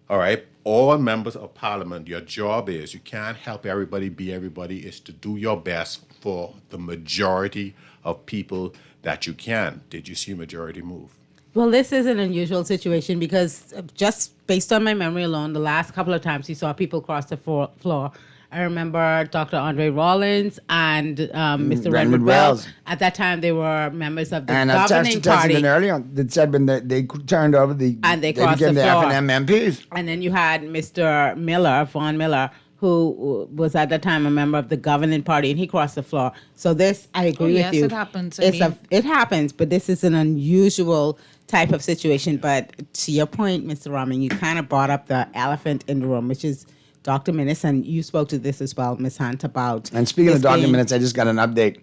All right? All members of parliament, your job is, you can't help everybody be everybody, is to do your best for the majority of people that you can. Did you see majority move? Well, this is an unusual situation because just based on my memory alone, the last couple of times you saw people cross the floor, I remember Dr. Andre Rollins and Mr. Redwood Wells. At that time, they were members of the governing party. And early on, that said when they turned over they crossed became the floor. FNM MPs. And then you had Mr. Miller, Vaughn Miller, who was at the time a member of the governing party, and he crossed the floor. So this, I agree with you. Yes, it happens. It happens, but this is an unusual type of situation. But to your point, Mr. Rahman, you kind of brought up the elephant in the room, which is Dr. Minnis, and you spoke to this as well, Ms. Hunt, about... And speaking of Dr. Minnis, I just got an update.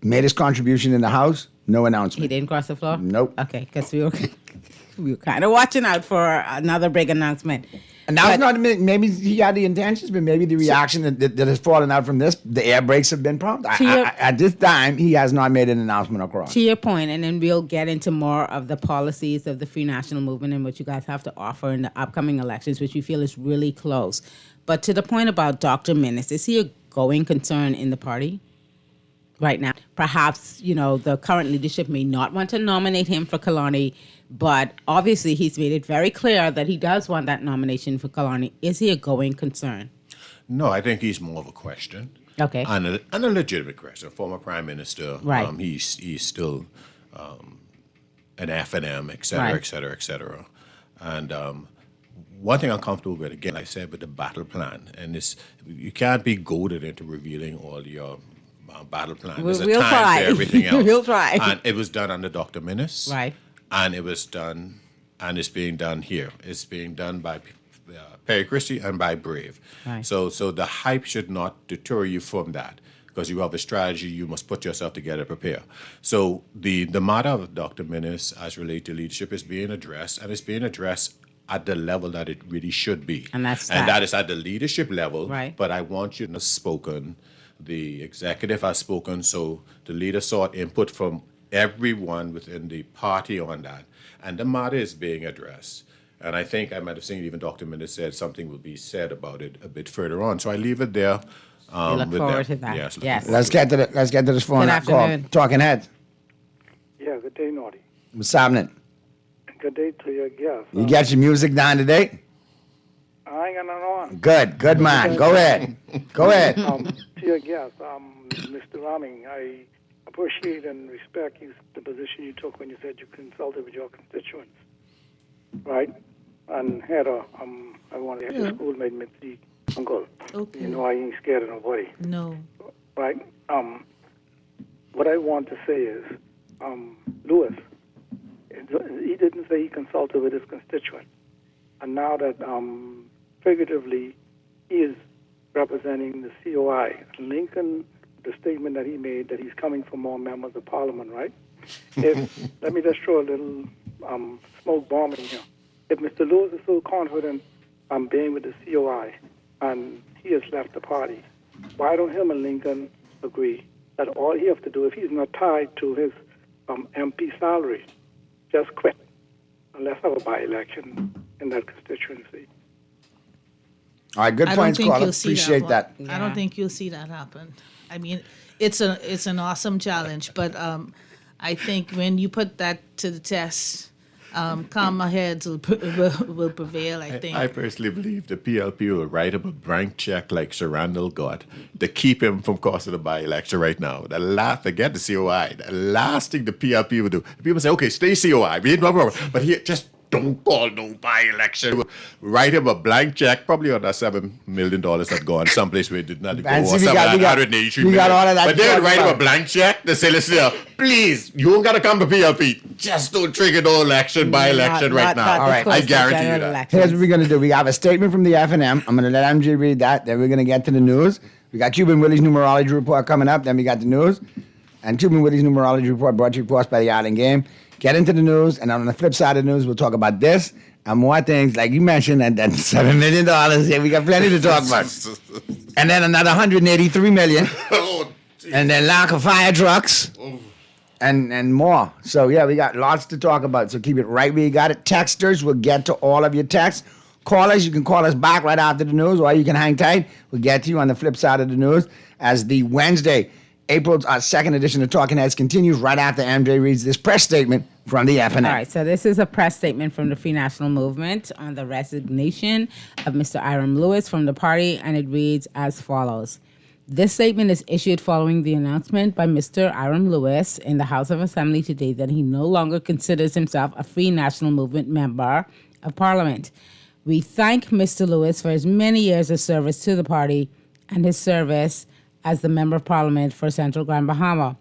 Made his contribution in the House, no announcement. He didn't cross the floor? Nope. Okay, because we were kind of watching out for another big announcement. And that's not, maybe he had the intentions, but maybe the reaction that has fallen out from this, the air brakes have been prompt. At this time, he has not made an announcement across. To your point, and then we'll get into more of the policies of the Free National Movement and what you guys have to offer in the upcoming elections, which we feel is really close. But to the point about Dr. Minnis, is he a going concern in the party right now? Perhaps, the current leadership may not want to nominate him for Killarney, but obviously he's made it very clear that he does want that nomination for Killarney. Is he a going concern? No, I think he's more of a question. Okay. And a legitimate question. Former Prime Minister, right. He's still an FNM, et cetera, et cetera, et cetera. And one thing I'm comfortable with, again, like I said, with the battle plan, and this, you can't be goaded into revealing all your battle plan. There's a time for everything else. We'll try. And it was done under Dr. Minnis. Right. and it was done, and it's being done here. It's being done by Perry Christie and by Brave. Right. So the hype should not deter you from that, because you have a strategy. You must put yourself together, prepare. So the matter of Dr. Minnis as related to leadership is being addressed, and it's being addressed at the level that it really should be. And that is at the leadership level. Right. But I want you to have spoken. The executive has spoken, so the leader sought input from everyone within the party on that. And the matter is being addressed. And I think I might have seen even Dr. Minnis said something will be said about it a bit further on. So I leave it there. We look with forward to that. Yes. Let's get to this phone Good call. afternoon. Talking Heads. Yeah, good day, Naughty. What's happening? Good day to your guest. You got your music down today? I ain't got nothing on. Good man. Go ahead. To your guest, Mr. Raming, I appreciate and respect the position you took when you said you consulted with your constituents, right? And had I wanted to have your schoolmate meet the uncle. Okay. You know I ain't scared of nobody. No. Right? What I want to say is, Lewis, he didn't say he consulted with his constituent. And now that figuratively he is representing the COI, Lincoln, the statement that he made that he's coming for more members of Parliament, right? Let me just throw a little smoke bomb in here. If Mr. Lewis is so confident being with the COI and he has left the party, why don't him and Lincoln agree that all he has to do, if he's not tied to his MP salary, just quit and let's have a by-election in that constituency. All right, good I don't points, think caller. you'll see Appreciate that. I don't think you'll see that happen. I mean, it's an awesome challenge, but I think when you put that to the test, calmer heads will prevail. I think. I personally believe the PLP will write him a blank check like Sir Randall got to keep him from costing a by-election right now. Forget the COI. The last thing the PLP would do, people say, okay, stay COI, we ain't no problem, but here, just don't call no by-election. Write him a blank check, probably on that $7 million that gone someplace where it did not go, or we got $783 million. all of that But then to write talk him a about. blank check to say, listen here, please, you don't got to come to PLP. Just don't trigger no election, by-election right now. All right. I guarantee you that. Here's what we're going to do. We have a statement from the FNM. I'm going to let MJ read that. Then we're going to get to the news. We got Cuban Willie's numerology report coming up. Then we got the news. And Cuban Willie's numerology report brought to you, of course, by the Island Game. Get into the news. And on the flip side of the news, we'll talk about this and more things, like you mentioned, and then $7 million. Yeah, we got plenty to talk about. And then another $183 million. And then lack of fire trucks. And more. So, yeah, we got lots to talk about. So keep it right where you got it. Texters, we'll get to all of your texts. Callers, you can call us back right after the news, or you can hang tight. We'll get to you on the flip side of the news as the Wednesday, April's second edition of Talking Heads continues right after MJ reads this press statement from the FNM. All right, so this is a press statement from the Free National Movement on the resignation of Mr. Iram Lewis from the party, and it reads as follows. This statement is issued following the announcement by Mr. Iram Lewis in the House of Assembly today that he no longer considers himself a Free National Movement member of Parliament. We thank Mr. Lewis for his many years of service to the party and his service as the Member of Parliament for Central Grand Bahama.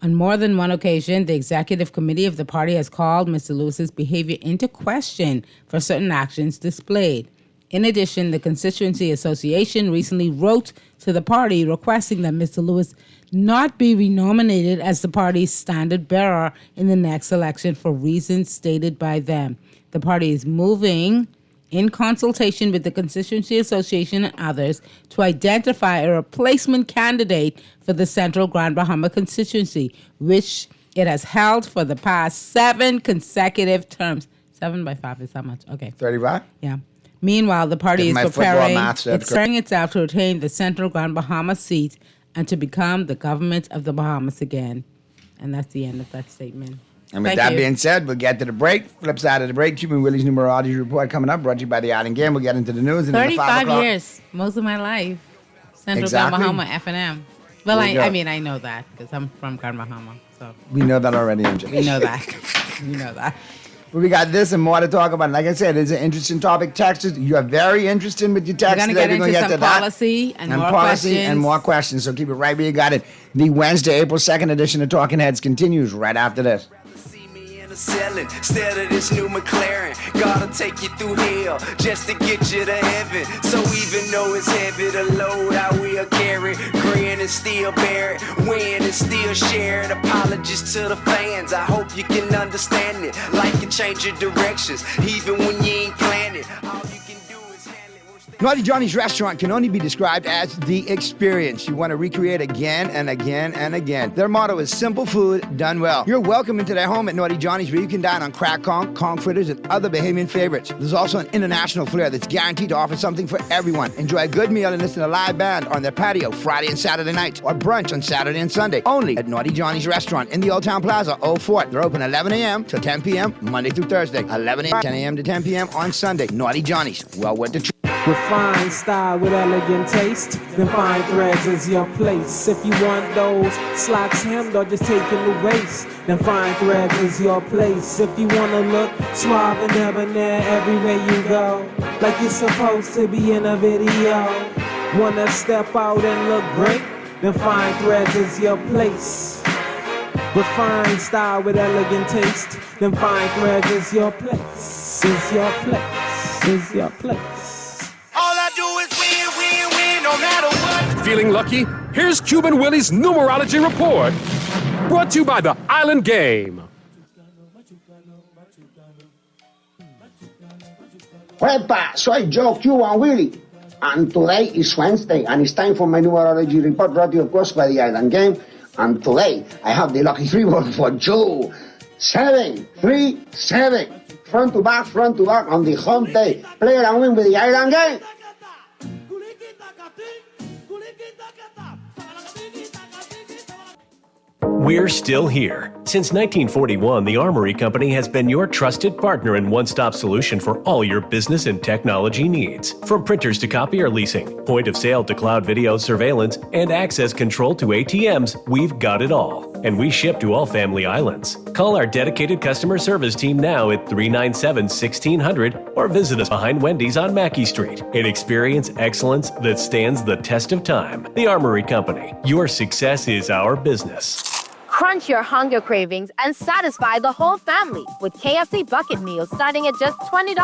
On more than one occasion, the Executive Committee of the party has called Mr. Lewis's behavior into question for certain actions displayed. In addition, the Constituency Association recently wrote to the party requesting that Mr. Lewis not be renominated as the party's standard bearer in the next election for reasons stated by them. The party is moving in consultation with the Constituency Association and others to identify a replacement candidate for the Central Grand Bahama constituency, which it has held for the past 7 consecutive terms. 7 by 5 is how much? Okay. 35? Yeah. Meanwhile, the party Get is my football math set. preparing itself to retain the Central Grand Bahama seat and to become the government of the Bahamas again. And that's the end of that statement. And with Thank that you. being said, we'll get to the break. Flip side of the break, Cuban Willie's numerology report coming up, brought to you by the Island Game. We'll get into the news. And then the 5 35 o'clock. years, most of my life. Central Exactly. Grand Bahama, FNM. Well, There you go. I mean, I know that because I'm from Grand Bahama. So We know that already, MJ. we know that. We know that. But we got this and more to talk about. Like I said, it's an interesting topic. Texas, you are very interested with your text We're gonna today. get into some policy and more policy questions. and more questions. So keep it right where you got it. The Wednesday, April 2nd edition of Talking Heads continues right after this. selling instead of this new McLaren. Gotta take you through hell just to get you to heaven. So even though it's heavy to load, how we'll carry, grin and still bear it, win and still share it. Apologies to the fans, I hope you can understand it. Life can change your directions, even when you ain't planned it. All you can do is handle it. Naughty Johnny's restaurant can only be described as the experience you want to recreate again and again and again. Their motto is simple food done well. You're welcome into their home at Naughty Johnny's, where you can dine on crack conch fritters, and other Bahamian favorites. There's also an international flair that's guaranteed to offer something for everyone. Enjoy a good meal and listen to a live band on their patio Friday and Saturday nights, or brunch on Saturday and Sunday, only at Naughty Johnny's restaurant in the Old Town Plaza, Old Fort. They're open 11 a.m. to 10 p.m. Monday through Thursday, 11 a.m. 10 a.m. to 10 p.m. on Sunday. Naughty Johnny's, well worth the trip. Refined style with elegant taste, then Fine Threads is your place. If you want those slacks hemmed or just taking the waist, then Fine Threads is your place. If you wanna look suave and debonair everywhere you go, like you're supposed to be in a video, wanna step out and look great, then Fine Threads is your place. Refined style with elegant taste, then Fine Threads is your place. Is your place. Is your place. All I do is win, win, win, no matter what. Feeling lucky? Here's Cuban Willie's numerology report. Brought to you by the Island Game. Wepa, soy Joe Cuban Willie, and today is Wednesday, and it's time for my numerology report brought to you, of course, by the Island Game. And today, I have the lucky 3 word for Joe. 737. Front to back on the home day. Play it and win with the Island Game. We're still here. Since 1941, the Armory Company has been your trusted partner and one-stop solution for all your business and technology needs. From printers to copier leasing, point of sale to cloud video surveillance, and access control to ATMs, we've got it all. And we ship to all family islands. Call our dedicated customer service team now at 397-1600 or visit us behind Wendy's on Mackey Street and experience excellence that stands the test of time. The Armory Company. Your success is our business. Crunch your hunger cravings and satisfy the whole family with KFC bucket meals starting at just $20.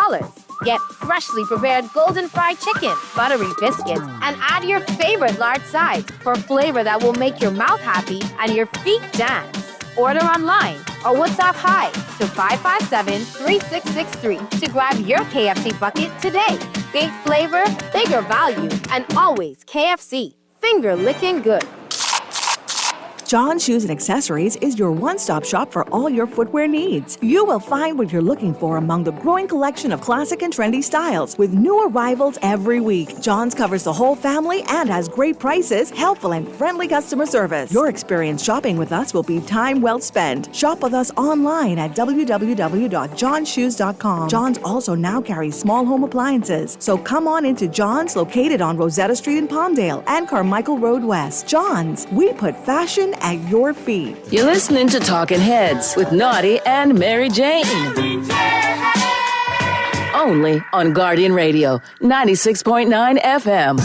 Get freshly prepared golden fried chicken, buttery biscuits, and add your favorite large sides for flavor that will make your mouth happy and your feet dance. Order online or WhatsApp hi to 557-3663 to grab your KFC bucket today. Big flavor, bigger value, and always KFC. Finger licking good. John Shoes and Accessories is your one-stop shop for all your footwear needs. You will find what you're looking for among the growing collection of classic and trendy styles with new arrivals every week. John's covers the whole family and has great prices, helpful and friendly customer service. Your experience shopping with us will be time well spent. Shop with us online at www.johnshoes.com. John's also now carries small home appliances, so come on into John's, located on Rosetta Street in Palmdale and Carmichael Road West. John's, we put fashion at your feet. You're listening to Talking Heads with Naughty and Mary Jane. Only on Guardian Radio, 96.9 FM.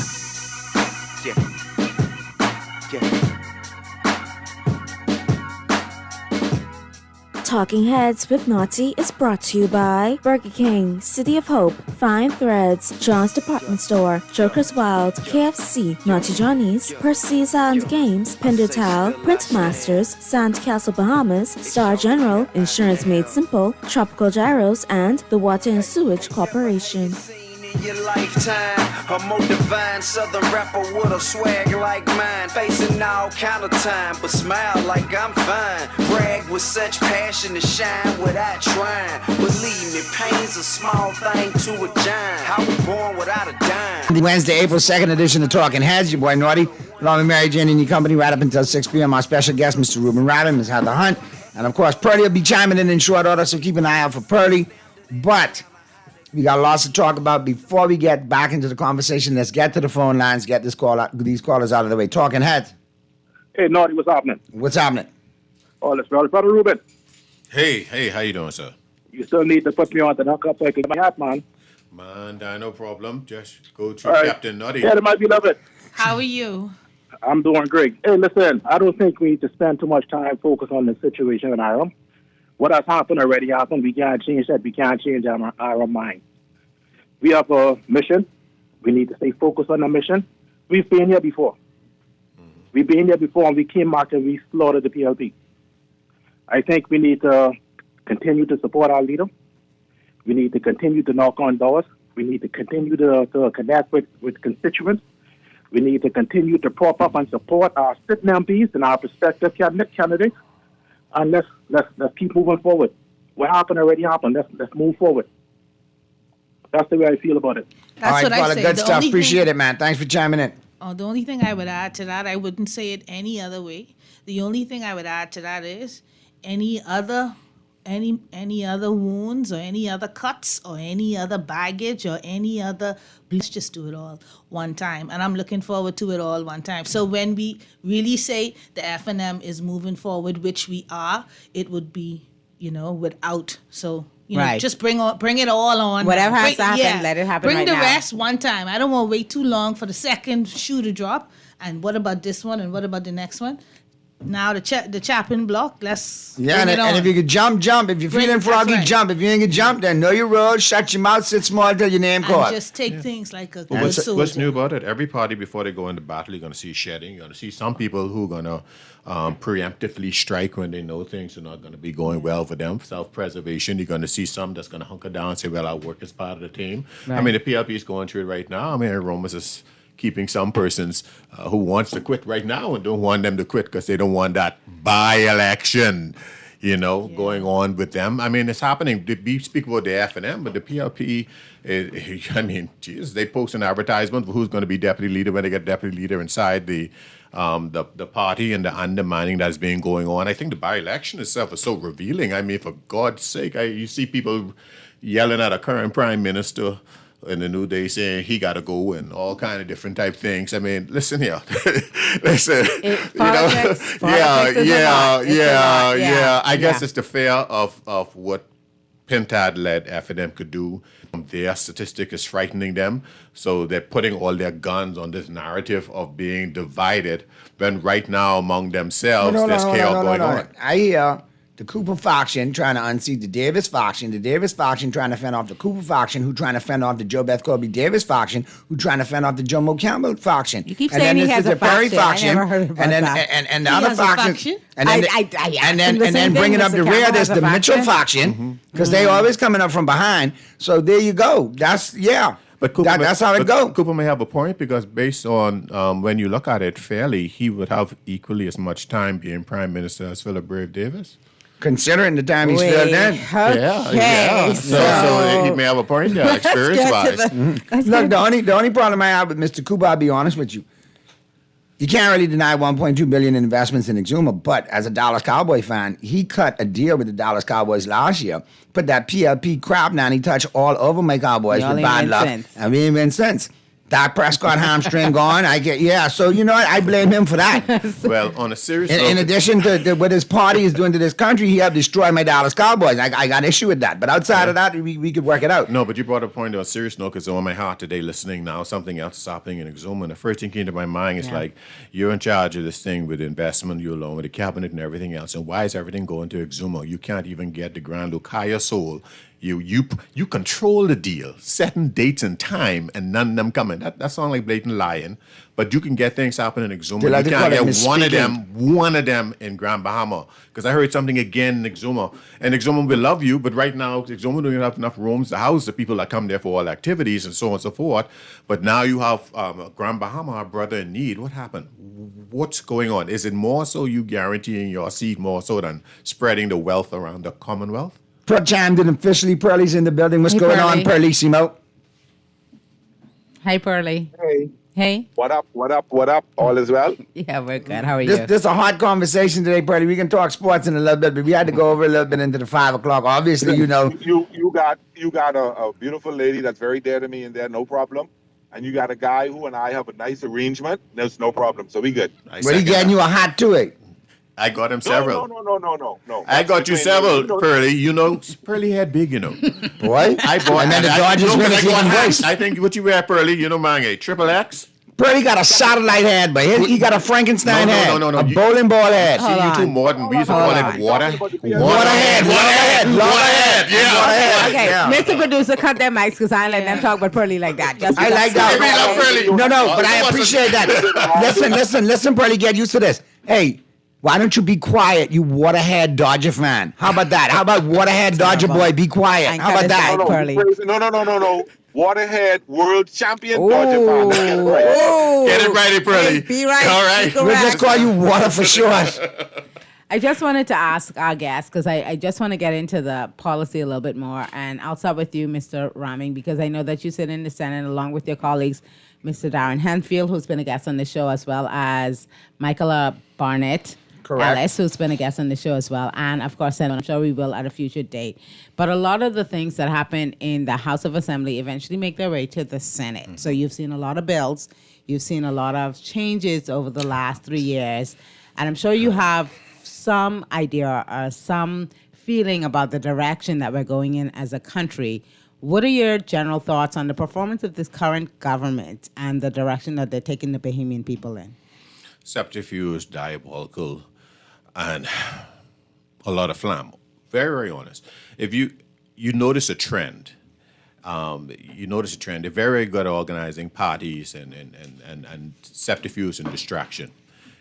Talking Heads with Naughty is brought to you by Burger King, City of Hope, Fine Threads, John's Department Store, Joker's Wild, KFC, Naughty Johnny's, Percy's Island Games, Pendertal, Print Masters, Sandcastle Bahamas, Star General, Insurance Made Simple, Tropical Gyros, and the Water and Sewage Corporation. In your lifetime, a more divine southern rapper with a swag like mine, facing all kind of time, but smile like I'm fine. Brag with such passion to shine without trying. Believe me, pain's a small thing to a giant. I was born without a dime. The Wednesday, April 2nd edition of Talking Heads. Your boy Naughty, along with Mary Jane and your company, right up until 6 p.m. Our special guest, Mr. Ruben Robin, Ms. Heather Hunt, and of course, Purdy will be chiming in short order, so keep an eye out for Purdy. But we got lots to talk about. Before we get back into the conversation, let's get to the phone lines, get these callers out of the way. Talking Heads. Hey, Naughty, what's happening? What's happening? Oh, let's brother Ruben. Hey, how you doing, sir? You still need to put me on the knockup so I can get my hat, man. Man, no problem. Just go through All right. Captain Naughty. Yeah, that might be lovely. How are you? I'm doing great. Hey, listen, I don't think we need to spend too much time focused on the situation in Ireland. What has happened already happened. We can't change that. We can't change our mind. We have a mission. We need to stay focused on the mission. We've been here before. We've been here before, and we came back and we slaughtered the PLP. I think we need to continue to support our leader. We need to continue to knock on doors. We need to continue to connect with constituents. We need to continue to prop up and support our sitting MPs and our prospective candidates. And let's keep moving forward. What happened already happened. Let's move forward. That's the way I feel about it. All right, Paula, good stuff. Appreciate it, man. Thanks for chiming in. The only thing I would add to that, I wouldn't say it any other way. The only thing I would add to that is any other wounds or any other cuts or any other baggage or any other, let's just do it all one time. And I'm looking forward to it all one time. So when we really say the F&M is moving forward, which we are, it would be, without. So, Right. just bring it all on. Whatever has to happen, let it happen Bring right the now. rest one time. I don't want to wait too long for the second shoe to drop. And what about this one? And what about the next one? Now the chopping block. Let's Yeah, bring it and on. if you could jump. If you're Bring feeling it, froggy, that's right. jump. If you ain't gonna jump, then know your road, shut your mouth, sit small till your name And called. just take things like a Well, good what's soldier. new about it? Every party before they go into battle, you're going to see shedding. You're going to see some people who are going to preemptively strike when they know things are not going to be going well for them. Self-preservation. You're going to see some that's going to hunker down and say, well, I'll work as part of the team. I Right. mean, the PLP is going through it right now. I mean, Romas is keeping some persons who wants to quit right now and don't want them to quit because they don't want that by-election, going on with them. I mean, it's happening. We speak about the F&M, but the PLP, Jesus, they post an advertisement for who's going to be deputy leader when they get deputy leader inside the party and the undermining that's been going on. I think the by-election itself is so revealing. I mean, for God's sake, you see people yelling at a current prime minister in the New Day saying he got to go and all kind of different type things. I mean, listen here. Listen. Politics is a lot. It's a lot. I guess it's the fear of what Pintad-led F&M could do. Their statistic is frightening them, so they're putting all their guns on this narrative of being divided, when right now among themselves there's chaos going on. I hear the Cooper faction trying to unseat the Davis faction trying to fend off the Cooper faction, who trying to fend off the Joe Beth Colby Davis faction, who trying to fend off the Jomo Campbell faction. You keep saying he has a faction. I never heard about and then, that. And the He other has a faction. faction? And then, and then bringing up the rear, there's the Mitchell faction, because they always coming up from behind. So there you go. That's, But Cooper that's how it go. Cooper may have a point, because based on when you look at it fairly, he would have equally as much time being prime minister as Philip Brave Davis. Considering the time he's filled in. Yeah. So he may have a point there, experience-wise. Look, the only problem I have with Mr. Cooper, I'll be honest with you, you can't really deny $1.2 billion in investments in Exuma, but as a Dallas Cowboy fan, he cut a deal with the Dallas Cowboys last year, put that PLP crap down, he touched all over my Cowboys with bad luck, and we ain't been since. Dak Prescott hamstring gone. So you know what? I blame him for that. Well, on a serious note, In addition to what his party is doing to this country, he helped destroy my Dallas Cowboys. I got issue with that. But outside of that, we could work it out. No, but you brought a point on a serious note, because on my heart today, listening now, something else is happening in Exuma. And the first thing came to my mind is like, you're in charge of this thing with investment, you're alone with the cabinet and everything else. And why is everything going to Exuma? You can't even get the Grand Lucaya Soul. You control the deal, setting dates and time, and none of them coming. That sounds like blatant lying. But you can get things happening in Exuma. They like You to can't call it get one of them in Grand Bahama. Because I heard something again in Exuma. And Exuma will love you, but right now Exuma don't even have enough rooms to house the people that come there for all activities and so on and so forth. But now you have Grand Bahama, our brother in need. What happened? What's going on? Is it more so you guaranteeing your seat more so than spreading the wealth around the Commonwealth? Pearl chimed in officially. Pearlie's in the building. What's going on, Pearlissimo? Hi, Pearlie. Hey. Hey. What up? All is well? Yeah, we're good. How are you? This is a hot conversation today, Pearlie. We can talk sports in a little bit, but we had to go over a little bit into the 5 o'clock. Obviously, you know. You got a beautiful lady that's very dear to me in there, no problem. And you got a guy who and I have a nice arrangement. There's no problem. So we good. But he getting you a hot too. I got him several. No. I got you several, Pearlie. You know, Pearlie had big, you know. Boy. I bought, and then the Dodgers win again. I think what you wear, Pearlie, you know, man, a triple X. Brady got a satellite head, but he got a Frankenstein head. No. A bowling ball head. See, you too modern. We used to call it water. Waterhead. Yeah. Okay, Yeah. Mr. Producer, cut their mics because I ain't letting them talk about Pearly like that. Just I like that. Maybe not Pearly. No, but I appreciate that. Listen, Pearly, get used to this. Hey, why don't you be quiet, you Waterhead Dodger fan? How about that? How about Waterhead Dodger boy? Be quiet. How about that? No. Waterhead world champion Dodger fan. Get it right, Pearly. Be right. All right. We'll just call you Water for short. I just wanted to ask our guest, because I just want to get into the policy a little bit more. And I'll start with you, Mr. Raming, because I know that you sit in the Senate along with your colleagues, Mr. Darren Hanfield, who's been a guest on the show, as well as Michaela Barnett. Correct. Ellis, who's been a guest on the show as well. And of course, I'm sure we will at a future date. But a lot of the things that happen in the House of Assembly eventually make their way to the Senate. Mm-hmm. So you've seen a lot of bills. You've seen a lot of changes over the last 3 years. And I'm sure you have some idea or some feeling about the direction that we're going in as a country. What are your general thoughts on the performance of this current government and the direction that they're taking the Bahamian people in? Subterfuge, diabolical, and a lot of flam. Very, very honest. If you notice a trend, they're very good at organizing parties and subterfuge and distraction.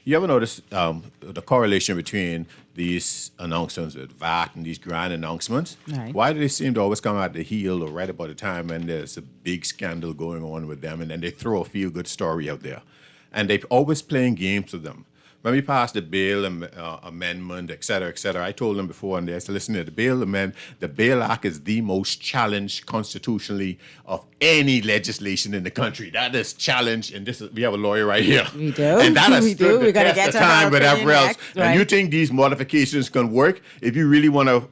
You ever notice the correlation between these announcements with VAT and these grand announcements? Right. Why do they seem to always come out the heel or right about the time when there's a big scandal going on with them, and then they throw a feel-good story out there? And they're always playing games with them. When we passed the bail amendment, et cetera, I told them before, and they said, listen, the Bail Act is the most challenged constitutionally of any legislation in the country. That is challenged, and we have a lawyer right here. We do. And that has We do. stood We're the gonna test get of to her time with opinion everywhere else. next, And right. you think these modifications can work? If you really want to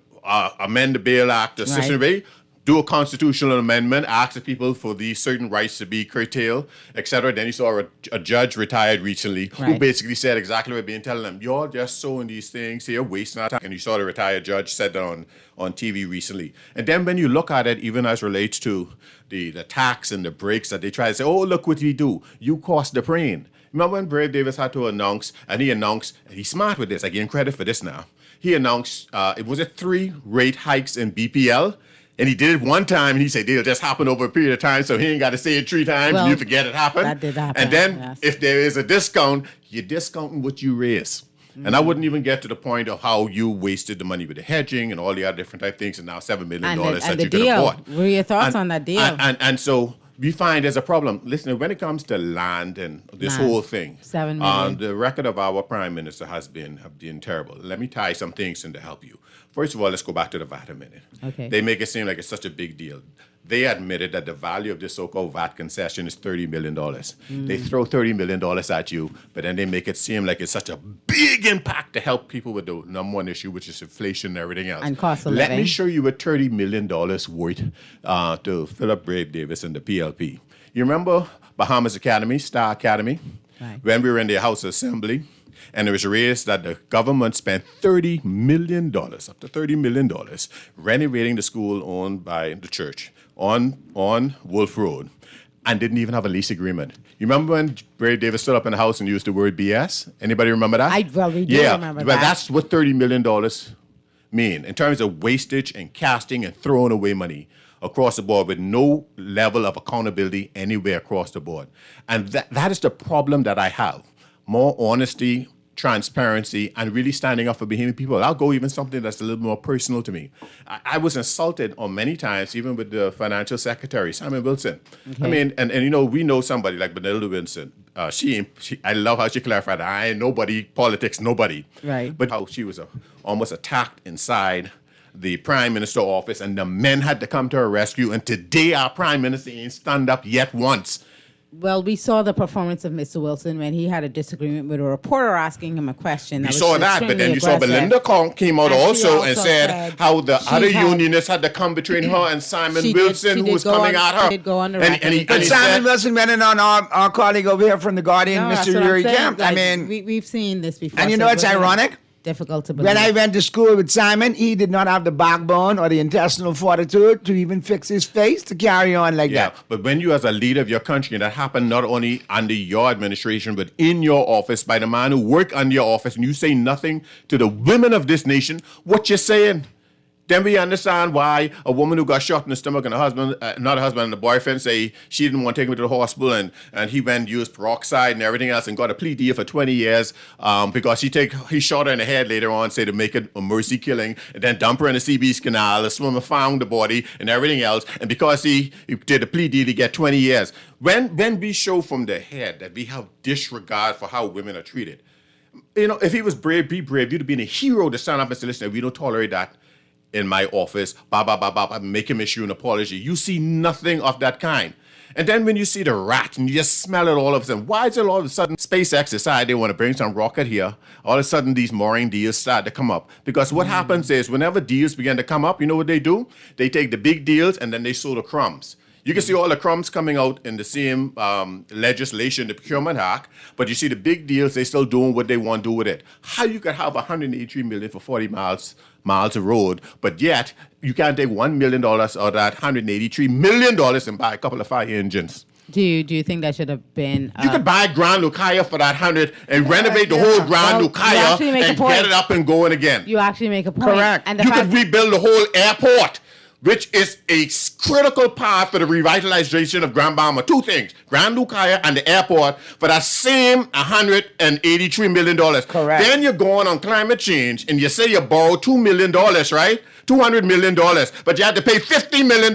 amend the Bail Act, the system way, do a constitutional amendment, ask the people for these certain rights to be curtailed, etc. Then you saw a judge retired recently who basically said exactly what being telling them, you're just sowing these things here, wasting our time. And you saw the retired judge said that on TV recently. And then when you look at it, even as relates to the tax and the breaks that they try to say, oh, look what we do. You cost the brain. Remember when Brad Davis had to announce, and he's smart with this, I give him credit for this now. He announced, it was 3 rate hikes in BPL. And he did it one time, and he said, it'll just happen over a period of time, so he ain't got to say it 3 times, and you forget it happened. That did happen. And then if there is a discount, you're discounting what you raise. Mm-hmm. And I wouldn't even get to the point of how you wasted the money with the hedging and all the other different type things, and now $7 million that you could have bought. What are your thoughts on that deal? And so we find there's a problem. Listen, when it comes to land and this whole thing, $7 million. The record of our prime minister have been terrible. Let me tie some things in to help you. First of all, let's go back to the VAT a minute. Okay. They make it seem like it's such a big deal. They admitted that the value of this so-called VAT concession is $30 million. They throw $30 million at you, but then they make it seem like it's such a big impact to help people with the number one issue, which is inflation and everything else. And cost of Let living. me show you a $30 million worth to Philip Brave Davis and the PLP. You remember Bahamas Academy, Star Academy? Right. When we were in the House Assembly, and it was raised that the government spent $30 million, up to $30 million, renovating the school owned by the church on Wolf Road, and didn't even have a lease agreement. You remember when Brad Davis stood up in the House and used the word BS? Anybody remember that? We do remember that. Well, that's what $30 million mean in terms of wastage and casting and throwing away money across the board with no level of accountability anywhere across the board. And that is the problem that I have. More honesty, transparency, and really standing up for Bahamian people. I'll go even something that's a little more personal to me. I was insulted on many times, even with the financial secretary, Simon Wilson. Okay. I mean, and you know, we know somebody like Benilda Wilson. She I love how she clarified that. I ain't nobody, politics, nobody. Right. But how she was almost attacked inside the prime minister office, and the men had to come to her rescue. And today, our prime minister ain't stand up yet once. Well, we saw the performance of Mr. Wilson when he had a disagreement with a reporter asking him a question. We was saw that, but then you saw extremely Belinda aggressive. came out And she also and also said said how the she other had- unionists had to come between her and Simon She did- Wilson, she who did was go coming on- at her. she did go on the and record. he But said, Simon Wilson went in on our colleague over here from The Guardian, No, that's Mr. what I'm Yuri saying. Kemp. I Like, mean, we've seen this before. and you so know it's we're gonna- ironic? difficult to believe. When I went to school with Simon, he did not have the backbone or the intestinal fortitude to even fix his face to carry on like that. But when you as a leader of your country, and that happened not only under your administration, but in your office by the man who worked under your office, and you say nothing to the women of this nation, what you're saying? Then we understand why a woman who got shot in the stomach and a husband, not a husband, and a boyfriend say she didn't want to take him to the hospital, and he went and used peroxide and everything else and got a plea deal for 20 years because he shot her in the head later on, say to make it a mercy killing, and then dump her in the Seabees Canal. The swimmer found the body and everything else, and because he did a plea deal, he get 20 years. When we show from the head that we have disregard for how women are treated, if he was brave, be brave. You'd have been a hero to stand up and say, listen, we don't tolerate that in my office, make him issue an apology. You see nothing of that kind. And then when you see the rat and you just smell it all of a sudden, why is it all of a sudden SpaceX decide they want to bring some rocket here? All of a sudden these mooring deals start to come up. Because what happens is whenever deals begin to come up, you know what they do? They take the big deals and then they sow the crumbs. You can see all the crumbs coming out in the same legislation, the Procurement Act, but you see the big deals, they still doing what they want to do with it. How you could have $183 million for 40 miles of road, but yet you can't take $1 million out of that $183 million and buy a couple of fire engines. Do you think that should have been? You could buy Grand Lucaya for that $100 and renovate the whole Grand Lucaya and get it up and going again. You actually make a point. Correct. And you could rebuild the whole airport, which is a critical part for the revitalization of Grand Bahama. Two things, Grand Lucaya and the airport, for that same $183 million. Correct. Then you're going on climate change and you say you borrowed $2 million, right? $200 million, but you had to pay $50 million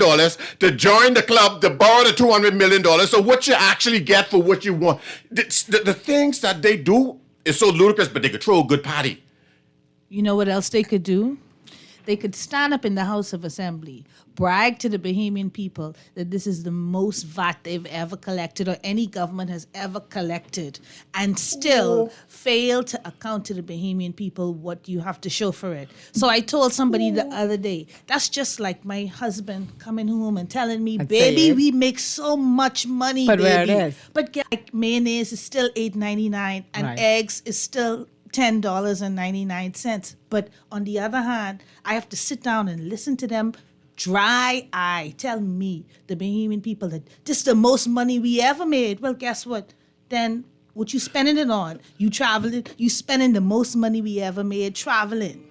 to join the club to borrow the $200 million. So what you actually get for what you want. The things that they do is so ludicrous, but they could throw a good party. You know what else they could do? They could stand up in the House of Assembly, brag to the Bahamian people that this is the most VAT they've ever collected or any government has ever collected, and still fail to account to the Bahamian people what you have to show for it. So I told somebody the other day, that's just like my husband coming home and telling me, baby, we make so much money, But baby. where it is. But like mayonnaise is still $8.99 and Right. eggs is still $10.99. But on the other hand, I have to sit down and listen to them dry eye tell me, the Bahamian people, that this is the most money we ever made. Well, guess what? Then what you spending it on? You traveling, you spending the most money we ever made traveling,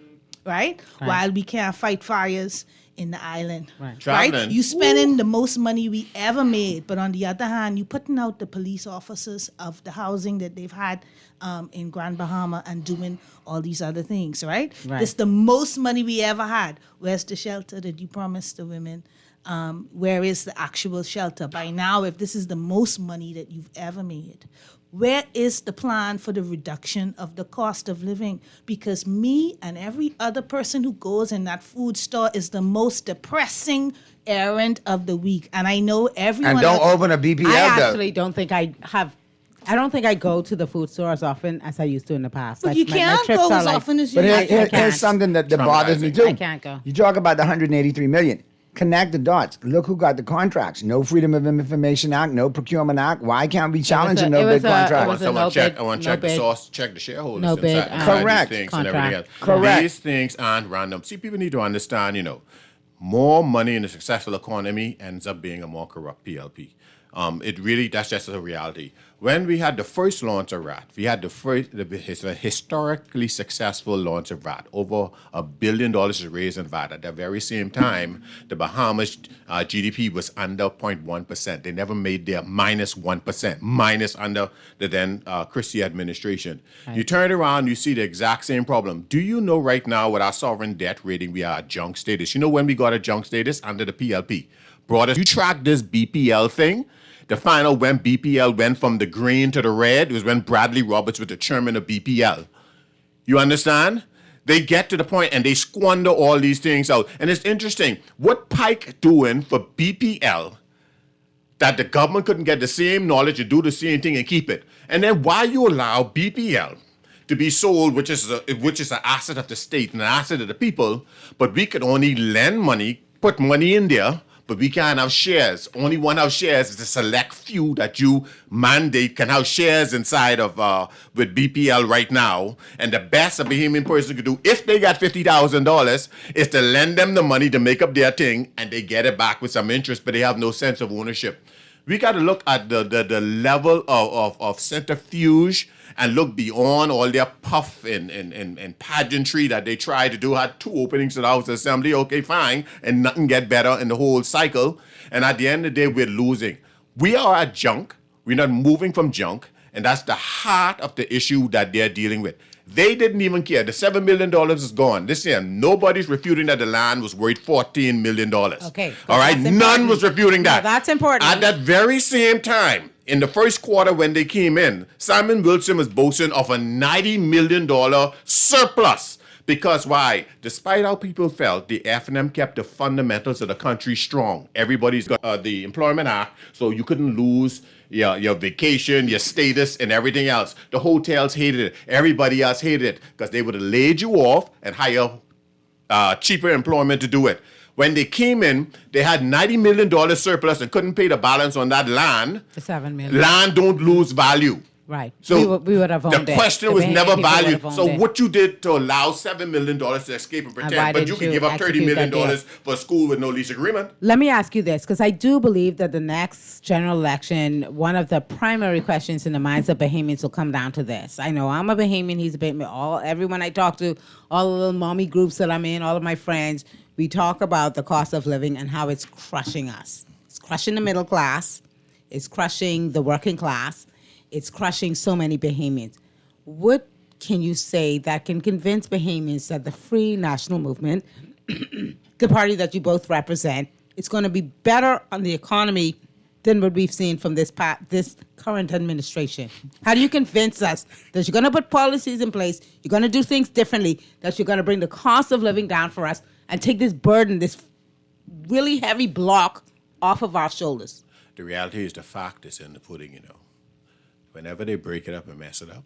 right? While we can't fight fires in the island, right? Traveling. You spending the most money we ever made, but on the other hand, you putting out the police officers of the housing that they've had in Grand Bahama and doing all these other things, right? This the most money we ever had. Where's the shelter that you promised the women? Where is the actual shelter? By now, if this is the most money that you've ever made, where is the plan for the reduction of the cost of living? Because me and every other person who goes in that food store is the most depressing errand of the week. And I know everyone... And don't open a BPL I though. actually don't think I have... I don't think I go to the food store as often as I used to in the past. But you can't trips go are as often as you But used to. here's something that bothers me too. I can't go. You talk about the $183 million. Connect the dots. Look who got the contracts. No Freedom of Information Act, no Procurement Act. Why can't we challenge no bid contracts? I want to check the source, check the shareholders. No bid, inside these things and everything else. Correct. These things aren't random. See, people need to understand, more money in a successful economy ends up being a more corrupt PLP. That's just a reality. When we had the first launch of RAT, we had the historically successful launch of RAT. Over $1 billion is raised in VAT. At the very same time, the Bahamas GDP was under 0.1%. They never made their -1%, minus under the then Christie administration. Right. You turn around, you see the exact same problem. Do you know right now with our sovereign debt rating, we are at junk status? You know when we got a junk status? Under the PLP. You track this BPL thing? To find out when BPL went from the green to the red, it was when Bradley Roberts was the chairman of BPL. You understand? They get to the point and they squander all these things out. And it's interesting, what Pike doing for BPL that the government couldn't get the same knowledge to do the same thing and keep it? And then why you allow BPL to be sold, which is an asset of the state and an asset of the people, but we could only lend money, put money in there, but we can't have shares. Only one have shares is a select few that you mandate can have shares inside of with BPL right now. And the best a Bahamian person could do, if they got $50,000, is to lend them the money to make up their thing, and they get it back with some interest, but they have no sense of ownership. We got to look at the level of centrifuge and look beyond all their puff and pageantry that they try to do. Had 2 openings to the House Assembly, okay, fine, and nothing get better in the whole cycle. And at the end of the day, we're losing. We are at junk. We're not moving from junk, and that's the heart of the issue that they're dealing with. They didn't even care. The $7 million is gone. Listen, nobody's refuting that the land was worth $14 million. Okay. All right? None was refuting that. No, that's important. At that very same time, in the first quarter when they came in, Simon Wilson was boasting of a $90 million surplus. Because why? Despite how people felt, the F&M kept the fundamentals of the country strong. Everybody's got the Employment Act, so you couldn't lose your vacation, your status, and everything else. The hotels hated it. Everybody else hated it because they would have laid you off and hire cheaper employment to do it. When they came in, they had $90 million surplus and couldn't pay the balance on that land. The $7 million. Land don't lose value. Right. So we would have owned the it. question The was Bahamian never people would have valued. owned So it. what you did to allow $7 million to escape and why pretend, but you didn't could you give up $30 execute million that deal? for a school with no lease agreement. Let me ask you this, because I do believe that the next general election, one of the primary questions in the minds of Bahamians will come down to this. I know I'm a Bahamian, he's a Bahamian. Everyone I talk to, all the little mommy groups that I'm in, all of my friends, we talk about the cost of living and how it's crushing us. It's crushing the middle class. It's crushing the working class. It's crushing so many Bahamians. What can you say that can convince Bahamians that the Free National Movement, the party that you both represent, is going to be better on the economy than what we've seen from this current administration? How do you convince us that you're going to put policies in place, you're going to do things differently, that you're going to bring the cost of living down for us and take this burden, this really heavy block off of our shoulders? The reality is the fact is in the pudding, you know. Whenever they break it up and mess it up,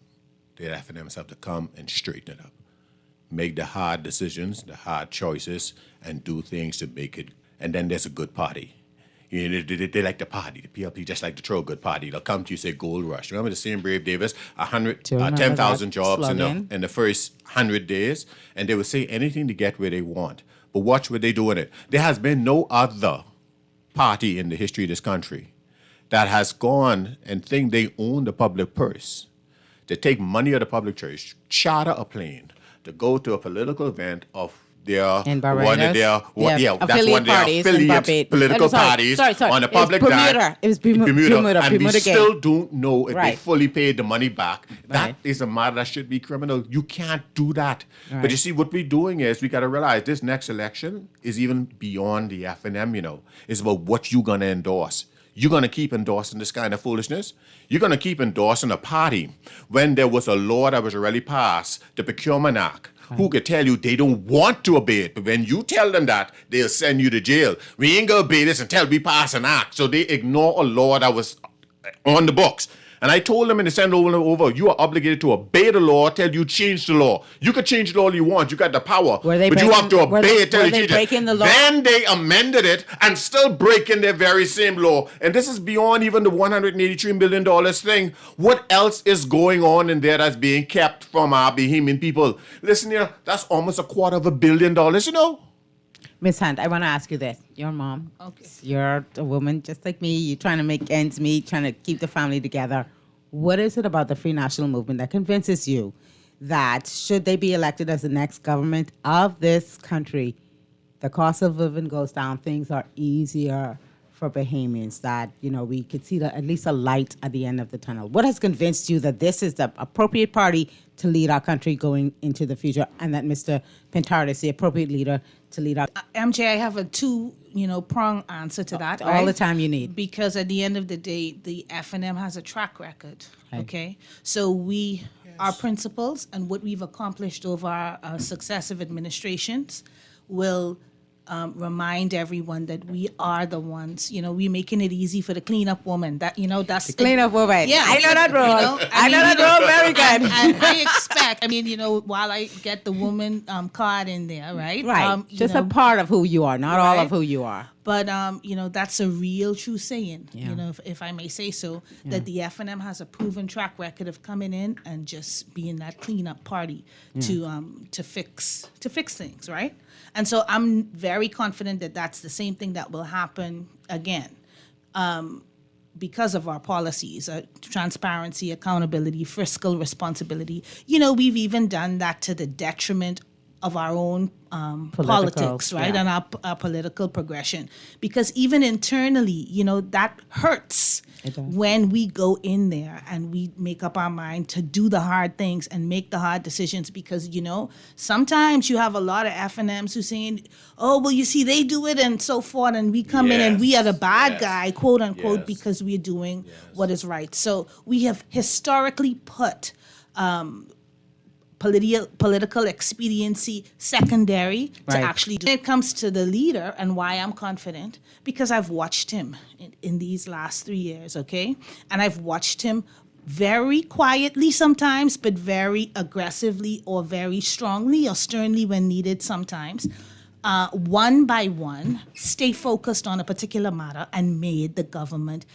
the F&Ms have to come and straighten it up. Make the hard decisions, the hard choices, and do things to make it. And then there's a good party. You know, they like the party. The PLP just like to throw a good party. They'll come to you, say Gold Rush. Remember the same Brave Davis? 10,000 jobs in the first 100 days. And they would say anything to get where they want. But watch what they do in it. There has been no other party in the history of this country that has gone and think they own the public purse, to take money of the public church, charter a plane, to go to a political event of their In Barbados? one of their that's one of their parties in affiliates, Barbados. political Sorry, parties sorry. on the It was public Bermuda. dime. It was Bermuda. And we Bermuda still gang. don't know if they Right. fully paid the money back. That Right. is a matter that should be criminal. You can't do that. Right. But you see, what we're doing is we got to realize this next election is even beyond the F&M, you know. It's about what you're going to endorse. You're going to keep endorsing this kind of foolishness? You're going to keep endorsing a party when there was a law that was already passed, the Procurement Act, who could tell you they don't want to obey it. But when you tell them that, they'll send you to jail. We ain't going to obey this until we pass an act. So they ignore a law that was on the books. And I told them in the Senate over, you are obligated to obey the law till you change the law. You could change the law all you want. You got the power. But you have to obey it till you change it. The law? Then they amended it and still breaking their very same law. And this is beyond even the $183 million thing. What else is going on in there that's being kept from our Bahamian people? Listen here, that's almost $250 million, you know? Miss Hunt, I want to ask you this. Your mom, okay. You're a woman just like me. You're trying to make ends meet, trying to keep the family together. What is it about the Free National Movement that convinces you that should they be elected as the next government of this country, the cost of living goes down, things are easier for Bahamians, that, you know, we could see at least a light at the end of the tunnel? What has convinced you that this is the appropriate party to lead our country going into the future, and that Mr. Pintard is the appropriate leader to lead our... MJ, I have a prong answer to that. All right? the time you need. Because at the end of the day, the F&M has a track record, okay? So our principles and what we've accomplished over our successive administrations will remind everyone that we are the ones, we're making it easy for the cleanup woman. That's the cleanup woman. Yeah, I know that role. I know that role very good. I expect. While I get the woman card in there, right? Right. Just a part of who you are, not all of who you are. But that's a real true saying. Yeah. If I may say so, that the FNM has a proven track record of coming in and just being that cleanup party to fix things, right? And so I'm very confident that that's the same thing that will happen again. Because of our policies, transparency, accountability, fiscal responsibility. We've even done that to the detriment of our own politics, right? Yeah. And our political progression. Because even internally, that hurts when we go in there and we make up our mind to do the hard things and make the hard decisions. Because, sometimes you have a lot of FNMs who saying, oh, well, you see, they do it and so forth. And we come in and we are the bad guy, quote unquote, because we're doing what is right. So we have historically put political expediency secondary to actually do. When it comes to the leader and why I'm confident, because I've watched him in these last 3 years, okay? And I've watched him very quietly sometimes, but very aggressively or very strongly or sternly when needed sometimes. One by one, stay focused on a particular matter and made the government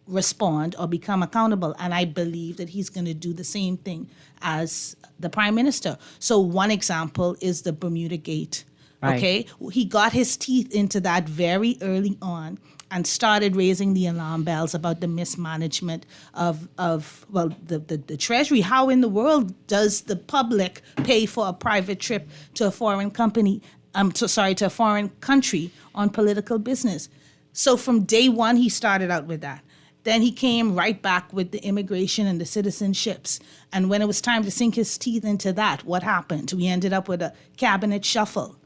respond or become accountable. And I believe that he's going to do the same thing as the prime minister. So one example is the Bermuda Gate. Right. Okay, he got his teeth into that very early on and started raising the alarm bells about the mismanagement of the Treasury. How in the world does the public pay for a private trip to a foreign company? To a foreign country on political business. So from day one, he started out with that. Then he came right back with the immigration and the citizenships. And when it was time to sink his teeth into that, what happened? We ended up with a cabinet shuffle.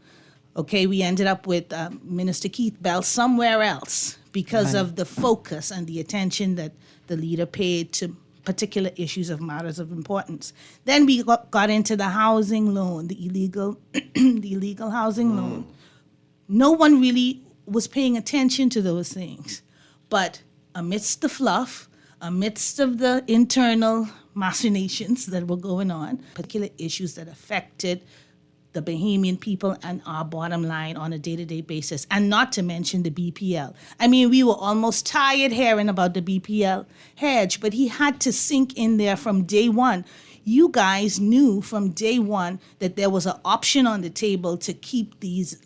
Okay, we ended up with Minister Keith Bell somewhere else because of the focus and the attention that the leader paid to particular issues of matters of importance. Then we got into the housing loan, the illegal housing loan. No one really was paying attention to those things. But amidst the fluff, amidst of the internal machinations that were going on, particular issues that affected the Bahamian people and our bottom line on a day-to-day basis, and not to mention the BPL. I mean, we were almost tired hearing about the BPL hedge, but he had to sink in there from day one. You guys knew from day one that there was an option on the table to keep these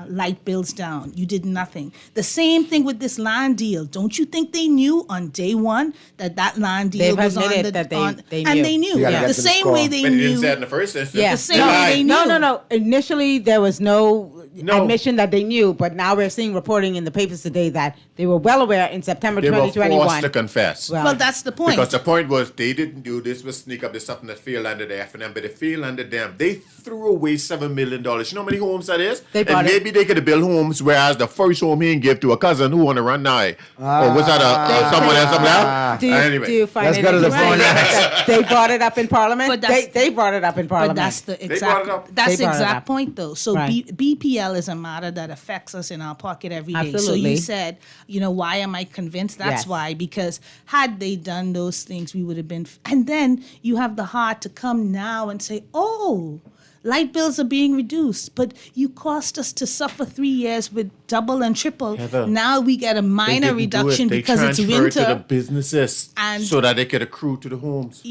light bills down. You did nothing. The same thing with this land deal. Don't you think they knew on day one that land deal They've was on admitted the that they and knew. they knew. Yeah. The same way they But he knew. didn't say it in the first instance. Yeah. The same way they knew. No. Initially, there was no admission that they knew, but now we're seeing reporting in the papers today that they were well aware in September They were 2021. forced to confess. Well, that's the point. Because the point was they didn't do this, was sneak up. There's something that failed under the FNM, but it failed under them. They threw away $7 million. You know how many homes that is? They bought and maybe they could have built homes, whereas the first home he gave to a cousin who want to run now. Or was that someone else up there? Do you find Let's it go to the interesting phone that they brought it up in Parliament? But that's- They brought it up in Parliament. But that's the brought it exact up. that's They the brought it exact up. point though. So Right. BPL is a matter that affects us in our pocket every day. So Absolutely. you said, why am I convinced? That's Yes. why, because had they done those things, we would have been. And then you have the heart to come now and say, oh, light bills are being reduced, but you caused us to suffer 3 years with double and triple. Heather, now we get a They minor didn't do reduction it. They because it's transferred winter. to the businesses And- so that they could accrue to the homes.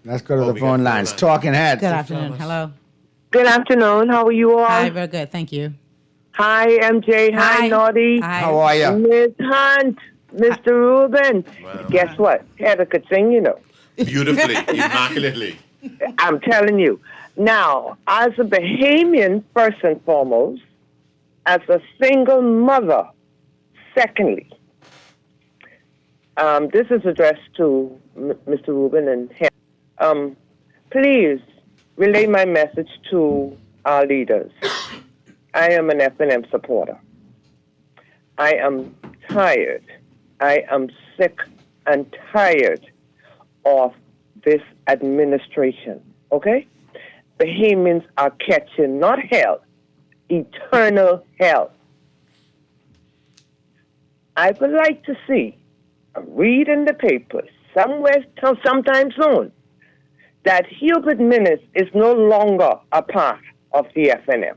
Let's go to the we phone got lines. phone Talking heads. Good afternoon. Hello. Good afternoon. How are you all? Hi, very good. Thank you. Hi, MJ. Hi, Naughty. Hi. How are you? Ms. Hunt. Mr. Rubin. Guess what? Heather could sing, Beautifully, immaculately. I'm telling you. Now, as a Bahamian, first and foremost, as a single mother, secondly, this is addressed to Mr. Rubin and Heather. Please relay my message to our leaders. I am an FNM supporter. I am tired. I am sick and tired of this administration, okay? Bahamians are catching not hell, eternal hell. I would like to see, read in the papers, sometime soon, that Hubert Minnis is no longer a part of the FNM.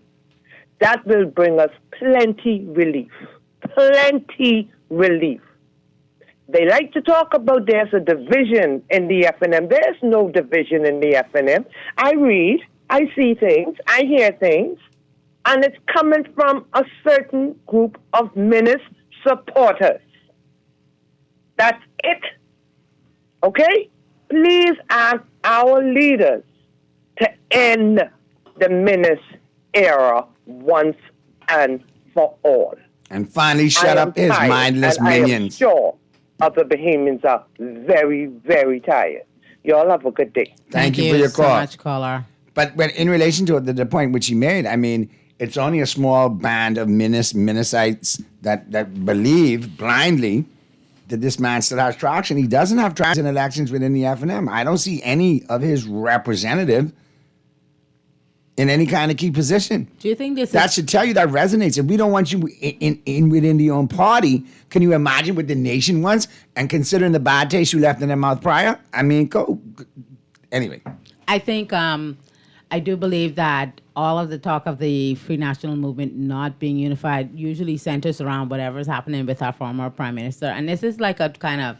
That will bring us plenty relief. plenty relief. They like to talk about there's a division in the FNM. There's no division in the FNM. I read, I see things, I hear things, and it's coming from a certain group of Minnis supporters. That's it. Okay? Please ask our leaders to end the Minnis era once and for all. And finally, shut up his tired, mindless and I am minions. sure other Bahamians are very, very tired. Y'all have a good day. Thank you for your so call. much, caller. But in relation to the point which he made, I mean, it's only a small band of Minnesites that believe blindly that this man still has traction. He doesn't have traction in elections within the FNM. I don't see any of his representative in any kind of key position. Do you think this That is... should tell you that resonates. If we don't want you in within the own party, can you imagine what the nation wants? And considering the bad taste you left in their mouth prior, I mean, go. Anyway. I think I do believe that all of the talk of the Free National Movement not being unified usually centers around whatever's happening with our former Prime Minister. And this is like a kind of,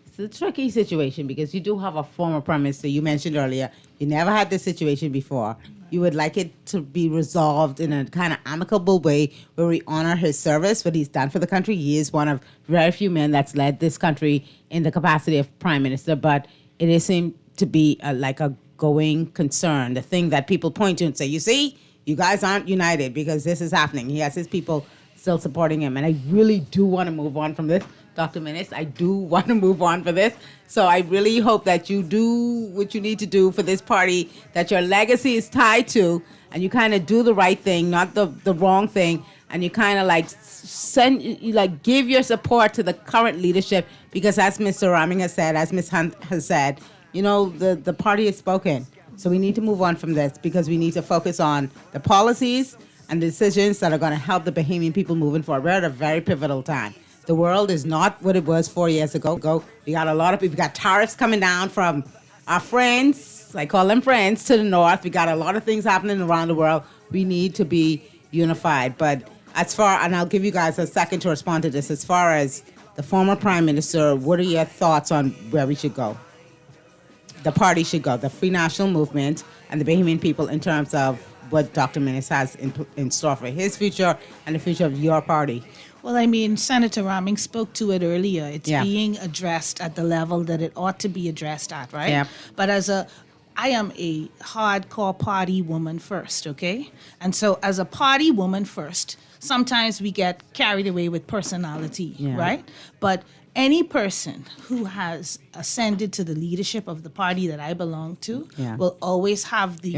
it's a tricky situation because you do have a former Prime Minister. You mentioned earlier, you never had this situation before. You would like it to be resolved in a kind of amicable way where we honor his service, what he's done for the country. He is one of very few men that's led this country in the capacity of Prime Minister, but it is seemed to be like a going concern, the thing that people point to and say, you see, you guys aren't united because this is happening. He has his people still supporting him. And I really do want to move on from this, Dr. Minnis. I do want to move on for this. So I really hope that you do what you need to do for this party, that your legacy is tied to, and you kind of do the right thing, not the wrong thing, and you kind of give your support to the current leadership because as Mr. Raming has said, as Ms. Hunt has said, you know, the party has spoken. So we need to move on from this because we need to focus on the policies and the decisions that are going to help the Bahamian people moving forward. We're at a very pivotal time. The world is not what it was 4 years ago. We got a lot of people. We got tariffs coming down from our friends, I call them friends, to the north. We got a lot of things happening around the world. We need to be unified. But and I'll give you guys a second to respond to this, as far as the former Prime Minister, what are your thoughts on where we should go? The party should go, the Free National Movement and the Bahamian people, in terms of what Dr. Minnis has in store for his future and the future of your party. Well, I mean, Senator Raming spoke to it earlier. It's being addressed at the level that it ought to be addressed at, right? Yeah. But I am a hardcore party woman first, okay? And so as a party woman first, sometimes we get carried away with personality, right? But any person who has ascended to the leadership of the party that I belong to will always have the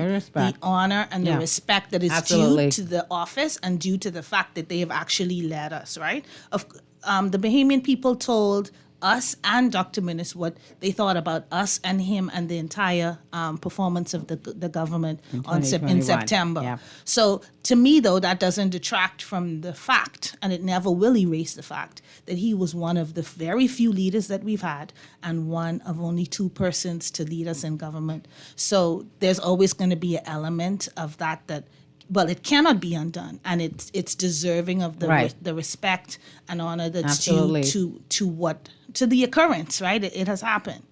honor and the respect that is due to the office and due to the fact that they have actually led us, right? The Bahamian people told us and Dr. Minnis what they thought about us and him and the entire performance of the government in September. Yeah. So to me, though, that doesn't detract from the fact, and it never will erase the fact, that he was one of the very few leaders that we've had and one of only two persons to lead us in government. So there's always going to be an element of that well, it cannot be undone, and it's deserving of the respect and honor that's due to the occurrence, right? It has happened.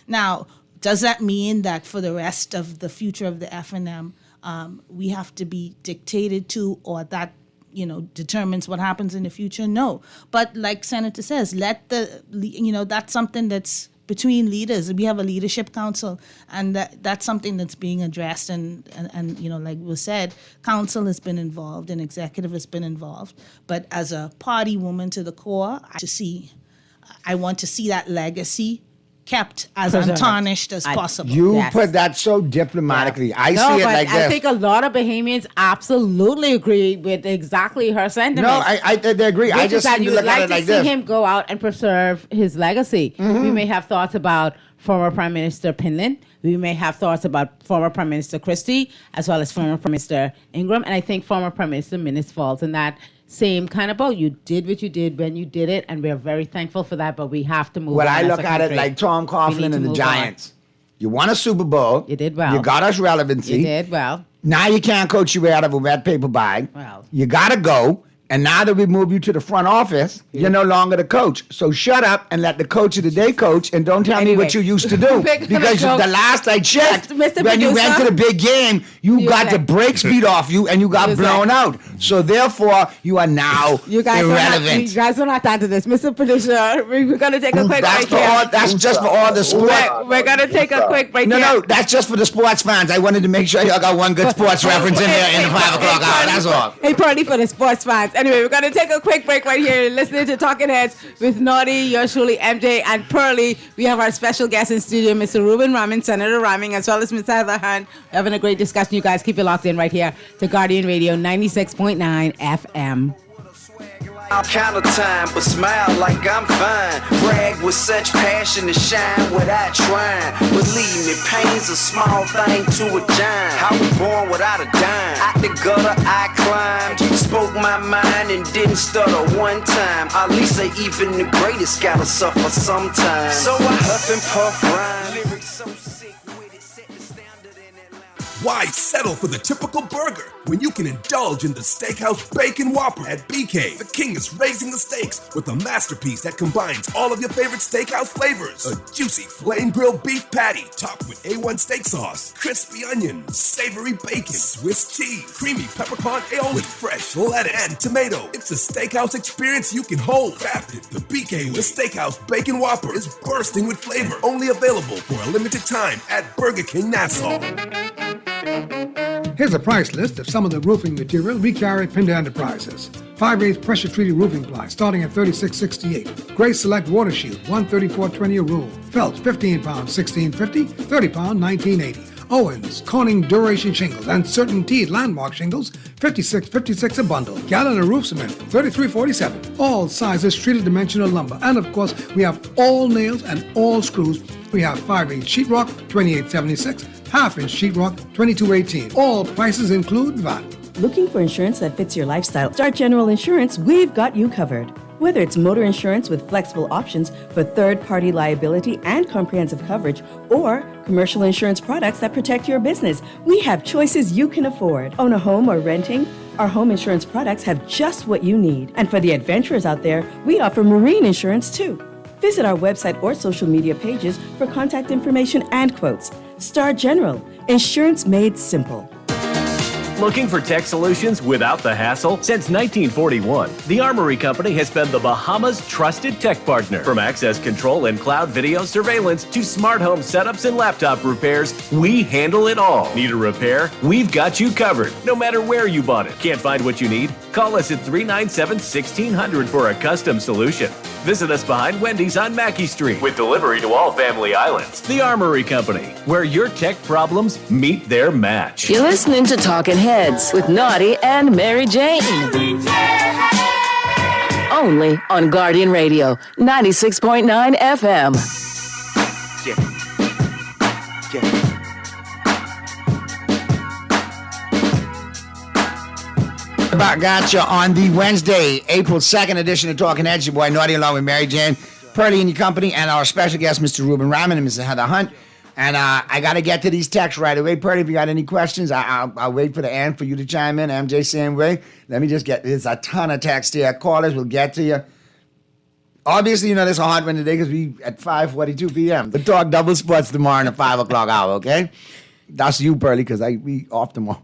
Now, does that mean that for the rest of the future of the FNM, we have to be dictated to, or that determines what happens in the future? No. But like Senator says, that's something that's between leaders. We have a leadership council, and that's something that's being addressed. And like was said, council has been involved and executive has been involved. But as a party woman to the core, I want to see that legacy kept as untarnished as possible. You put that so diplomatically. I see it like this. I think a lot of Bahamians absolutely agree with exactly her sentiment. No, they agree. I just seem to look at it like this. We'd like to see him go out and preserve his legacy. Mm-hmm. We may have thoughts about former Prime Minister Pinlan. We may have thoughts about former Prime Minister Christie, as well as former Prime Minister Ingram. And I think former Prime Minister Minnis falls in that same kind of boat. You did what you did when you did it, and we're very thankful for that, but we have to move on. Well, I look at it like Tom Coughlin and the Giants. You won a Super Bowl. You did well. You got us relevancy. You did well. Now you can't coach your way out of a wet paper bag. Well. You got to go. And now that we moved you to the front office, you're no longer the coach. So shut up and let the coach of the day coach, and don't tell me what you used to do. Because the last I checked, Mr. when you Producer, went to the big game, you got the brakes beat off you and you got blown out. So therefore, you are now irrelevant. You guys don't have time to this. Mr. Producer, we're going to take a quick break here. That's just for all the sports. We're going to take a quick break here. No, that's just for the sports fans. I wanted to make sure y'all got one good sports reference in there in the 5 o'clock hour. That's all. Hey, party for the sports fans. Anyway, we're going to take a quick break right here. You're listening to Talking Heads with Naughty, yours truly, MJ, and Pearly. We have our special guest in studio, Mr. Ruben Ramin, Senator Ramin, as well as Ms. Heather Hunt. We're having a great discussion. You guys keep it locked in right here to Guardian Radio 96.9 FM. All kind of time, but smile like I'm fine. Brag with such passion and shine without trying. Believe me, pain's a small thing to a giant. I was born without a dime. Out the gutter I climbed. Spoke my mind and didn't stutter one time. At least even the greatest gotta suffer sometimes. So I huff and puff rhyme. Lyrics so sick with it, set the standard in that line. Why settle for the typical burger when you can indulge in the Steakhouse Bacon Whopper at BK? The king is raising the stakes with a masterpiece that combines all of your favorite steakhouse flavors. A juicy flame grilled beef patty topped with A1 steak sauce, crispy onions, savory bacon, Swiss cheese, creamy peppercorn aioli with fresh lettuce and tomato. It's a steakhouse experience you can hold. Crafted the BK with Steakhouse Bacon Whopper is bursting with flavor. Only available for a limited time at Burger King Nassau. Here's a price list of some of the roofing material we carry at Pinder Enterprises. 5/8 pressure-treated roofing ply starting at $36.68. Gray Select Water Shield, $134.20 a roll. Felt, 15 pounds, $16.50. 30 pound, $19.80. Owens, Corning Duration Shingles, and CertainTeed Landmark Shingles, $56.56 a bundle. Gallon of roof cement, $33.47. All sizes treated dimensional lumber. And of course, we have all nails and all screws. We have 5/8 sheetrock, $28.76. Half-inch sheetrock, $22.18. All prices include VAT. Looking for insurance that fits your lifestyle? Start General Insurance, we've got you covered. Whether it's motor insurance with flexible options for third-party liability and comprehensive coverage, or commercial insurance products that protect your business, we have choices you can afford. Own a home or renting? Our home insurance products have just what you need. And for the adventurers out there, we offer marine insurance too. Visit our website or social media pages for contact information and quotes. Star General, insurance made simple. Looking for tech solutions without the hassle? Since 1941, the Armory Company has been the Bahamas' trusted tech partner. From access control and cloud video surveillance to smart home setups and laptop repairs, we handle it all. Need a repair? We've got you covered, no matter where you bought it. Can't find what you need? Call us at 397-1600 for a custom solution. Visit us behind Wendy's on Mackey Street with delivery to all Family Islands. The Armory Company, where your tech problems meet their match. You're listening to Talking Heads with Naughty and Mary Jane. Only on Guardian Radio 96.9 FM. Got you on the Wednesday, April 2nd edition of Talking Heads. Your boy Naughty along with Mary Jane, Pearly in your company, and our special guest, Mr. Ruben Ramin and Mrs. Heather Hunt. And I got to get to these texts right away. Pearly, if you got any questions, I'll wait for the end for you to chime in. MJ, same way. Let me just there's a ton of texts here. Callers will get to you. Obviously, you know, there's a hard one today because we at 5:42 p.m. We'll talk double sports tomorrow in the 5 o'clock hour, okay? That's you, Pearly, because we off tomorrow.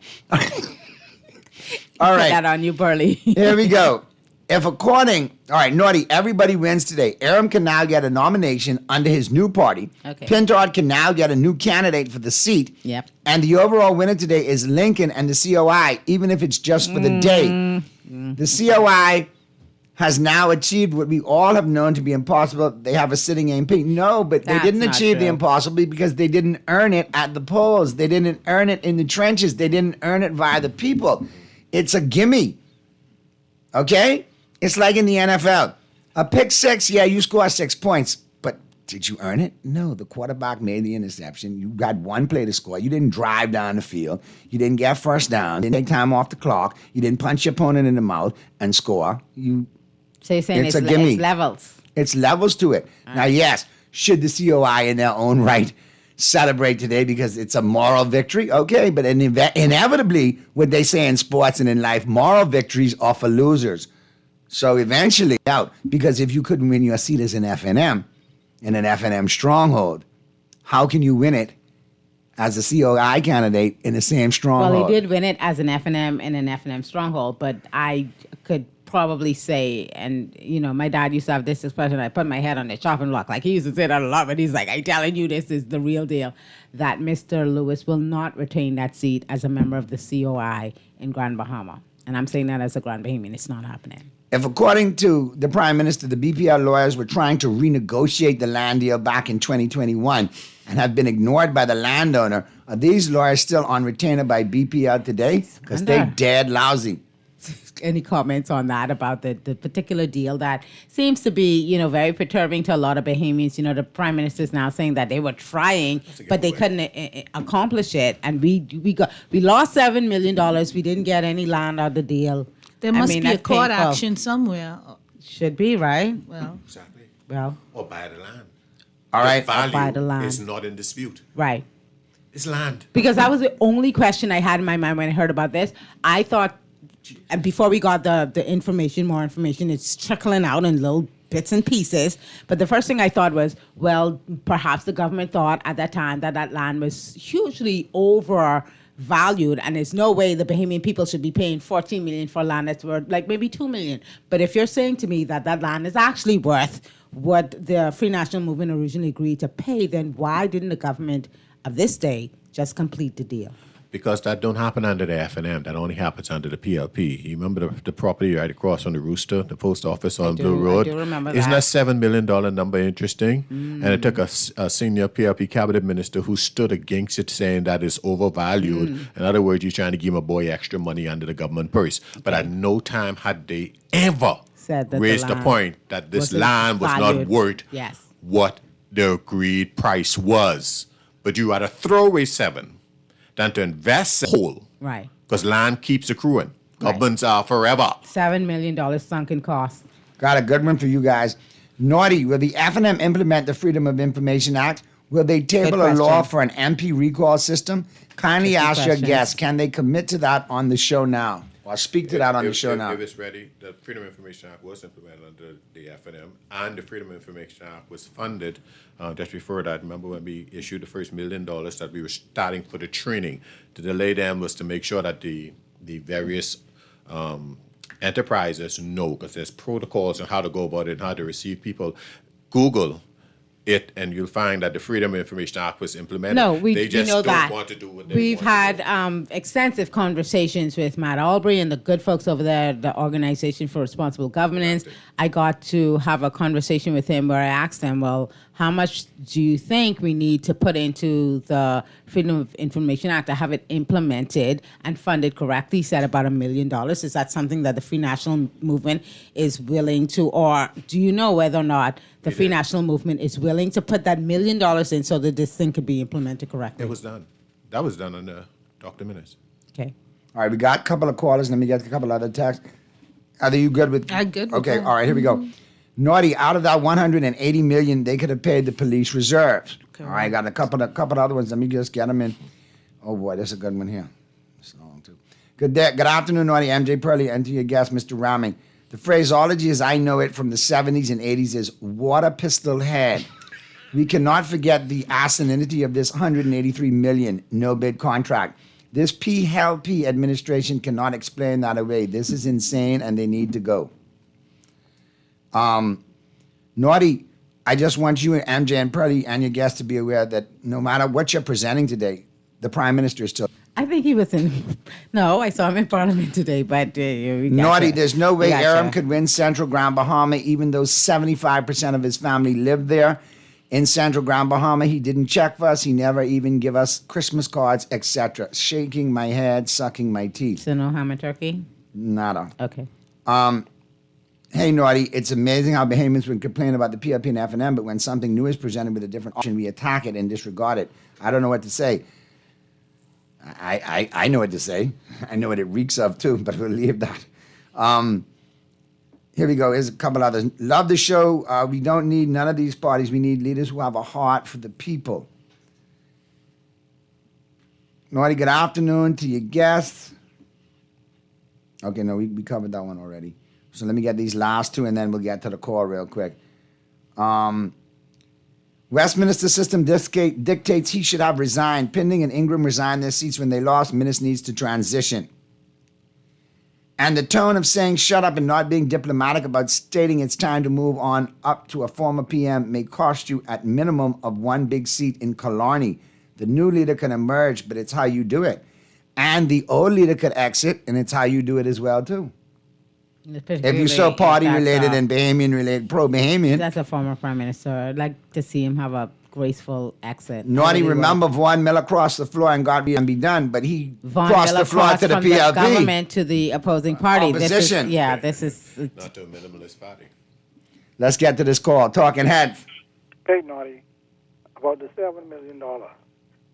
All right. Put that on you, Burley. Here we go. All right, Naughty, everybody wins today. Aram can now get a nomination under his new party. Okay. Pintard can now get a new candidate for the seat. Yep. And the overall winner today is Lincoln and the COI, even if it's just for the day. The COI has now achieved what we all have known to be impossible. They have a sitting MP. No, but they didn't achieve the impossible because they didn't earn it at the polls. They didn't earn it in the trenches. They didn't earn it via the people. It's a gimme. Okay? It's like in the NFL. A pick six, yeah, you score 6 points. But did you earn it? No, the quarterback made the interception. You got one play to score. You didn't drive down the field. You didn't get first down. You didn't take time off the clock. You didn't punch your opponent in the mouth and score. So you're saying it's a gimme. It's levels. It's levels to it. Now, yes, should the COI in their own right celebrate today because it's a moral victory? Okay, but inevitably, what they say in sports and in life, moral victories are for losers. So eventually out, because if you couldn't win your seat as an FNM in an FNM stronghold, how can you win it as a COI candidate in the same stronghold? Well, he did win it as an FNM in an FNM stronghold, but I could probably say, and you know, my dad used to have this expression, I put my head on the chopping block. Like he used to say that a lot, but he's like, I'm telling you, this is the real deal, that Mr. Lewis will not retain that seat as a member of the COI in Grand Bahama. And I'm saying that as a Grand Bahamian, it's not happening. If, according to the Prime Minister, the BPL lawyers were trying to renegotiate the land deal back in 2021 and have been ignored by the landowner, are these lawyers still on retainer by BPL today? Because they're dead lousy. Any comments on that about the particular deal that seems to be, you know, very perturbing to a lot of Bahamians? You know, the Prime Minister is now saying that they were trying, but they couldn't accomplish it. And we lost $7 million. We didn't get any land out of the deal. There must be a court action somewhere. Should be, right? Well, exactly. Well, or buy the land. All right. The value buy the land. is not in dispute. Right. It's land. Because that was the only question I had in my mind when I heard about this. I thought, and before we got the information, more information, it's trickling out in little bits and pieces. But the first thing I thought was, well, perhaps the government thought at that time that that land was hugely overvalued, and there's no way the Bahamian people should be paying $14 million for land that's worth like maybe $2 million. But if you're saying to me that that land is actually worth what the Free National Movement originally agreed to pay, then why didn't the government of this day just complete the deal? Because that don't happen under the FNM. That only happens under the PLP. You remember the property right across from the Rooster, the post office on Blue Road? I do remember Isn't that. that $7 million number interesting? And it took a senior PLP cabinet minister who stood against it, saying that it's overvalued. In other words, you're trying to give my boy extra money under the government purse. But at no time had they ever Said that raised the land point that this wasn't land was valued. not worth Yes. what the agreed price was. But you rather throw away $7 than to invest whole. Right. Because land keeps accruing. Governments are forever. $7 million sunken cost. Got a good one for you guys. Naughty, will the FNM implement the Freedom of Information Act? Will they table a law for an MP recall system? Kindly Good ask your questions. guests, can they commit to that on the show now? Or speak to that on the show now. If it's ready, the Freedom of Information Act was implemented under the FNM, and the Freedom of Information Act was funded just before that. Remember when we issued the first $1 million that we were starting for the training? To delay them was to make sure that the various enterprises know, because there's protocols on how to go about it and how to receive people. Google it, and you'll find that the Freedom of Information Act was implemented. No, we they just know don't that. want to do what they We've want had extensive conversations with Matt Albury and the good folks over there, the Organization for Responsible Governance. I got to have a conversation with him where I asked him, well, how much do you think we need to put into the Freedom of Information Act to have it implemented and funded correctly? He said about $1 million. Is that something that the Free National Movement is willing to, or do you know whether or not the Free National Movement is willing to put that $1 million in so that this thing could be implemented correctly? It was done. That was done under Dr. Minnis. Okay. All right, we got a couple of callers. Let me get a couple other texts. Are you good with? I'm good with Okay, that. all right, here we go. Naughty, out of that $180 million, they could have paid the police reserves. All right, got a couple of other ones. Let me just get them in. Oh boy, there's a good one here. It's long too. Good afternoon, Naughty. MJ Purley, and to your guest, Mr. Raming. The phraseology as I know it from the 70s and 80s is water pistol head. We cannot forget the asininity of this $183 million no-bid contract. This PHLP administration cannot explain that away. This is insane, and they need to go. Naughty, I just want you and MJ and Purley and your guests to be aware that no matter what you're presenting today, the Prime Minister is still... I think he was in... No, I saw him in Parliament today, but... we got Naughty, you. there's no way We got Aram you. could win Central Grand Bahama, even though 75% of his family lived there. In Central Grand Bahama, he didn't check for us. He never even give us Christmas cards, etc. Shaking my head, sucking my teeth. So no ham and turkey? Nada. Okay. Hey, Naughty, it's amazing how Bahamians would complain about the PLP and FNM, but when something new is presented with a different option, we attack it and disregard it. I don't know what to say. I know what to say. I know what it reeks of, too, but we'll leave that. Here we go. Here's a couple others. Love the show. We don't need none of these parties. We need leaders who have a heart for the people. Naughty, good afternoon to your guests. Okay, no, we covered that one already. So let me get these last two, and then we'll get to the call real quick. Westminster system dictates he should have resigned. Pinding and Ingram resigned their seats when they lost. Minnis needs to transition. And the tone of saying shut up and not being diplomatic about stating it's time to move on up to a former PM may cost you at minimum of one big seat in Killarney. The new leader can emerge, but it's how you do it. And the old leader could exit, and it's how you do it as well, too. If you're so party-related and Bahamian-related, pro-Bahamian. That's a former prime minister. I'd like to see him have a graceful exit. Naughty, remember Vaughn Miller crossed the floor and got be done, but he crossed the floor to the from PLP. The government to the opposing party. Opposition. This is Not to a minimalist party. Let's get to this call. Talking heads. Hey, Naughty, about the $7 million.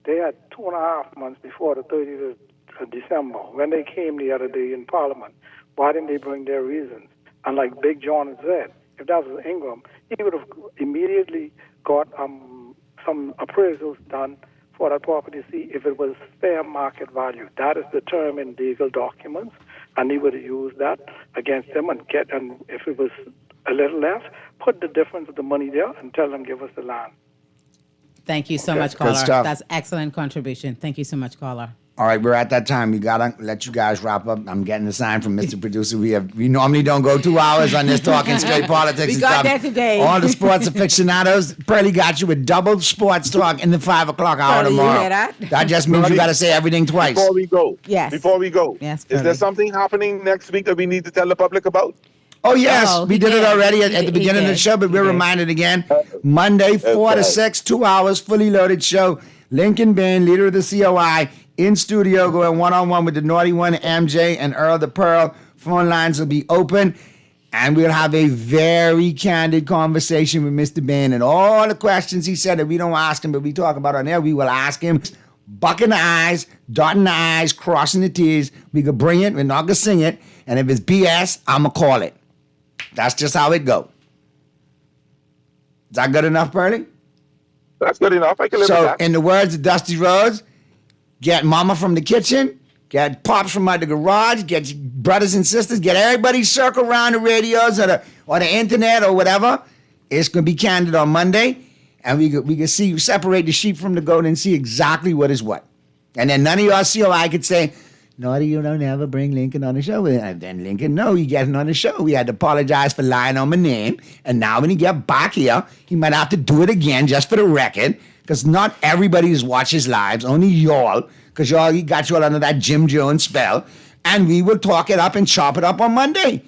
They had 2.5 months before the 30th of December when they came the other day in Parliament. Why didn't they bring their reasons? And like Big John had said, if that was Ingram, he would have immediately got some appraisals done for that property to see if it was fair market value. That is the term in legal documents, and he would have used that against them and if it was a little less, put the difference of the money there and tell them give us the land. Thank you so Okay. much, Good caller. stuff. That's excellent contribution. Thank you so much, caller. All right, we're at that time. We gotta let you guys wrap up. I'm getting a sign from Mr. Producer. We normally don't go 2 hours on this talking straight politics. We and got stuff. that today. All the sports aficionados, Pearly got you with double sports talk in the 5 o'clock hour Pearly, you tomorrow. hear that? That just means you gotta say everything twice. Before we go, Yes. Yes, is there something happening next week that we need to tell the public about? Oh, yes. Oh, we he did it did. already He at the did. He beginning of the did. show, but we're reminded again. Monday, 4 to Okay. 6, 2 hours, fully loaded show. Lincoln Bain, leader of the COI, in studio going one-on-one with the Naughty One, MJ, and Earl the Pearl. Phone lines will be open, and we'll have a very candid conversation with Mr. Bain. And all the questions he said that we don't ask him, but we talk about on air, we will ask him. Bucking the I's, dotting the I's, crossing the T's. We could bring it, we're not going to sing it. And if it's BS, I'm going to call it. That's just how it go. Is that good enough, Pearly? That's good enough. I can live with So, that. in the words of Dusty Rhodes, get mama from the kitchen, get pops from out the garage, get brothers and sisters, get everybody circle around the radios or the internet or whatever. It's going to be candid on Monday, and we can see, separate the sheep from the goat and see exactly what is what. And then none of y'all COI could say, Naughty, you don't ever bring Lincoln on the show. And then Lincoln, no, you getting on the show. We had to apologize for lying on my name. And now when he get back here, he might have to do it again just for the record. Because not everybody is watches lives, only y'all. Because he got y'all under that Jim Jones spell. And we will talk it up and chop it up on Monday.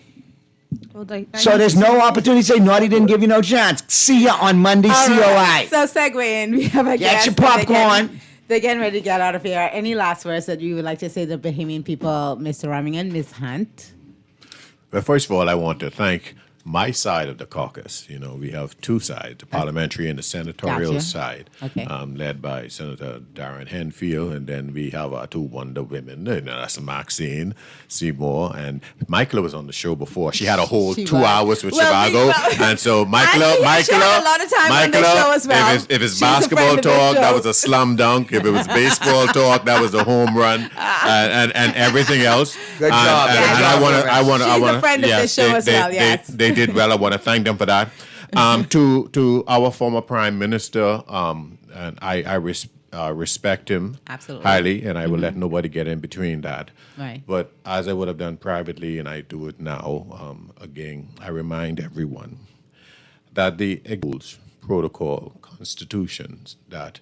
So there's no opportunity to say Naughty didn't give you no chance. See ya on Monday, All COI. right. So segue in. We have a Get guest. your popcorn. They're getting ready to get out of here. Any last words that you would like to say to the Bahamian people, Mr. Ramingham, Ms. Hunt? Well, first of all, I want to thank my side of the caucus. You know, we have two sides, the parliamentary and the senatorial Gotcha. side, Okay. led by Senator Darren Henfield, and then we have our two Wonder Women, that's Maxine Seymour, and Michaela was on the show before. She had a whole She 2 was. hours with Well, Chicago, and so Michaela, she had a lot of time on the show as well. if it's She's a friend basketball of the talk, that show. was a slam dunk. If it was baseball talk, that was a home run, and everything else. Good job. And Good I job, want to, Robert. She's a friend of the show as well, yes. They did well. I want to thank them for that. To our former prime minister, and I respect him Absolutely. highly, and I will let nobody get in between that. Right. But as I would have done privately, and I do it now, again, I remind everyone that the rules, protocol, constitutions that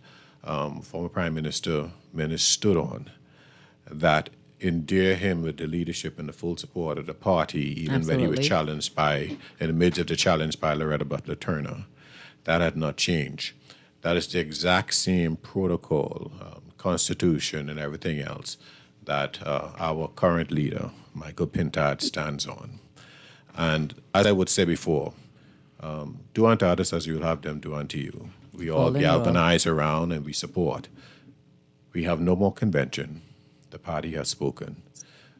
former prime minister stood on, that endear him with the leadership and the full support of the party, even when he was Absolutely. challenged in the midst of the challenge by Loretta Butler Turner. That had not changed. That is the exact same protocol, constitution, and everything else that our current leader, Michael Pintard, stands on. And as I would say before, do unto others as you will have them do unto you. We all All in galvanize around and we support. We have no more convention. The party has spoken.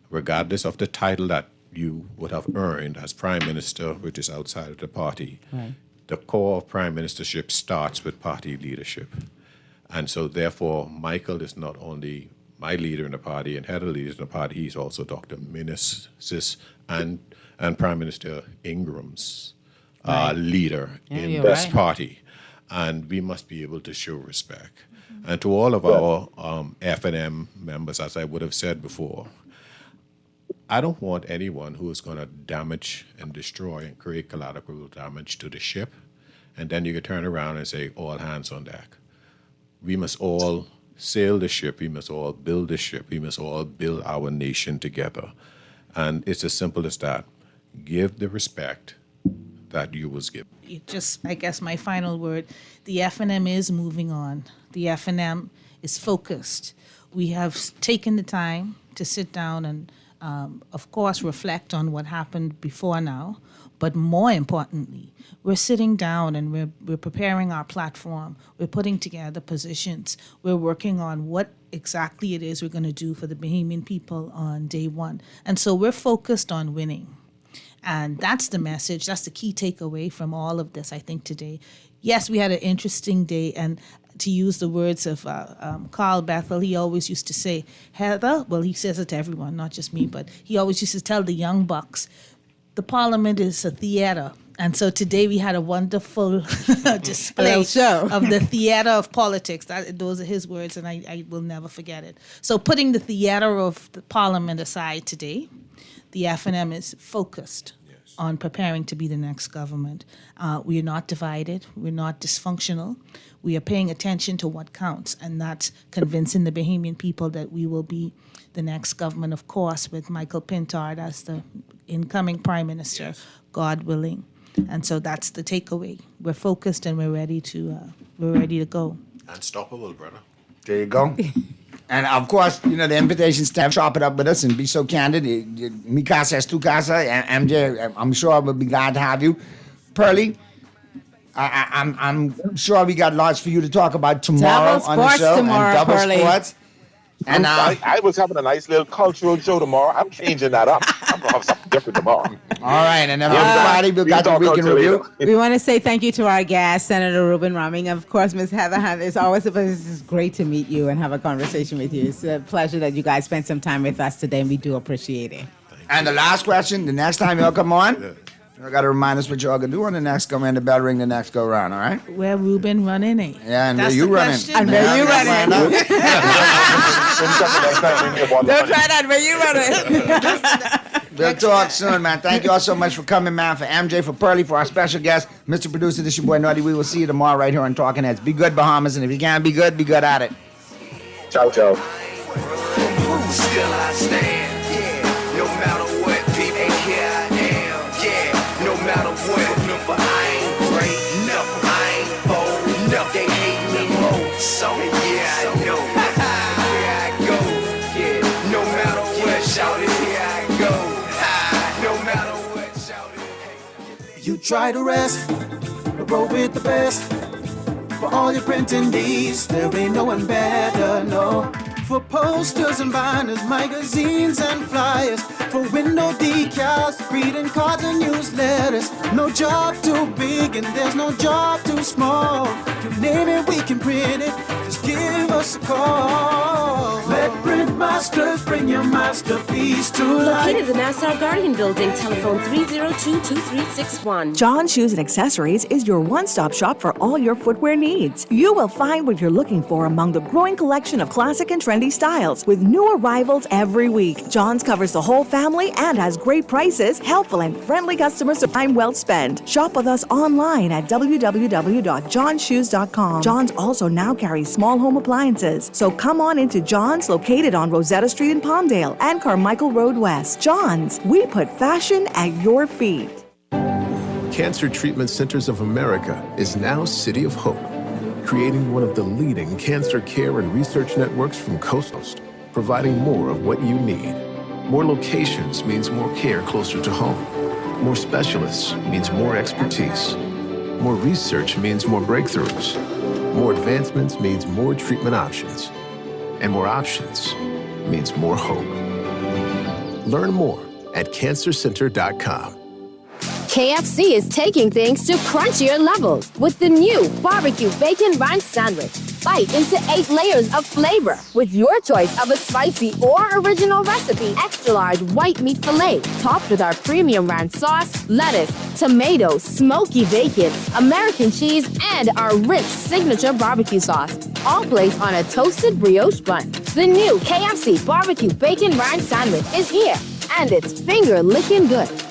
Regardless of the title that you would have earned as prime minister, which is outside of the party, Right. the core of prime ministership starts with party leadership. And so therefore, Michael is not only my leader in the party and head of the leaders in the party. He's also Dr. Meneses and Prime Minister Ingram's leader in this party. And we must be able to show respect. And to all of our F&M members, as I would have said before, I don't want anyone who is going to damage and destroy and create collateral damage to the ship. And then you can turn around and say, all hands on deck. We must all sail the ship. We must all build the ship. We must all build our nation together. And it's as simple as that. Give the respect that you was given. Just, I guess, my final word, the F&M is moving on. The F&M is focused. We have taken the time to sit down and, of course, reflect on what happened before now. But more importantly, we're sitting down and we're preparing our platform. We're putting together positions. We're working on what exactly it is we're going to do for the Bahamian people on day one. And so we're focused on winning. And that's the message. That's the key takeaway from all of this, I think, today. Yes, we had an interesting day. And to use the words of Carl Bethel, he always used to say, Heather, well, he says it to everyone, not just me, but he always used to tell the young bucks, the Parliament is a theater. And so today we had a wonderful display of the theater of politics. Those are his words, and I will never forget it. So putting the theater of the Parliament aside today, the F&M is focused on preparing to be the next government. We are not divided. We're not dysfunctional. We are paying attention to what counts, and that's convincing the Bahamian people that we will be the next government, of course, with Michael Pintard as the incoming Prime Minister, God willing. And so that's the takeaway. We're focused and we're ready to go. Unstoppable, brother. There you go. And of course, the invitation to chop it up with us and be so candid. Mi casa es tu casa. And MJ, I'm sure we'll be glad to have you. Pearlie, I'm sure we got lots for you to talk about tomorrow on the show. Tomorrow, and double Pearlie. sports. And I was having a nice little cultural show tomorrow. I'm changing that up. I'm going to have something different tomorrow. All right. And then Friday, we've got the weekend review. We want to say thank you to our guest, Senator Ruben Raming. Of course, Ms. Heather Hunt. It's always a pleasure. It's great to meet you and have a conversation with you. It's a pleasure that you guys spent some time with us today, and we do appreciate it. And the last question, the next time y'all come on, I got to remind us what y'all going to do on the next go round, the bell ring the next go round, all right? Where Ruben running, eh? Yeah, and That's where you the running. question? And where you running? Don't try that. Where you running? We'll talk soon, man. Thank you all so much for coming, man. For MJ, for Pearlie, for our special guest, Mr. Producer, this is your boy Naughty. We will see you tomorrow right here on Talking Heads. Be good, Bahamas, and if you can't be good at it. Ciao, ciao. Still I stand, yeah. No matter what, people, here I am, yeah. No matter what, but I ain't great, no, I ain't bold, no. They hate me more, so yeah, I know. Here I go, yeah. No matter what, shout it, here I go. No matter what, shout it. You try to rest, but roll with the best. For all your printing needs, there ain't no one better, no. For posters and banners, magazines and flyers, for window decals, greeting cards and newsletters. No job too big and there's no job too small. You name it, we can print it. Just give us a call. Let Print Masters bring your masterpiece to life. Located in the Nassau Guardian Building, telephone 302-2361. John Shoes and Accessories is your one-stop shop for all your footwear needs. You will find what you're looking for among the growing collection of classic and trendy styles with new arrivals every week. John's covers the whole family and has great prices, helpful and friendly customers, so time well spent. Shop with us online at www.johnshoes.com. John's also now carries small home appliances, so come on into John's, located on Rosetta Street in Palmdale and Carmichael Road West. John's, we put fashion at your feet. Cancer Treatment Centers of America is now City of Hope, creating one of the leading cancer care and research networks from coast to coast, providing more of what you need. More locations means more care closer to home. More specialists means more expertise. More research means more breakthroughs. More advancements means more treatment options. And more options means more hope. Learn more at cancercenter.com. KFC is taking things to crunchier levels with the new barbecue bacon ranch sandwich. Bite into 8 layers of flavor with your choice of a spicy or original recipe. Extra large white meat filet topped with our premium ranch sauce, lettuce, tomato, smoky bacon, American cheese, and our rich signature barbecue sauce. All placed on a toasted brioche bun. The new KFC Barbecue Bacon Ranch Sandwich is here, and it's finger-licking good.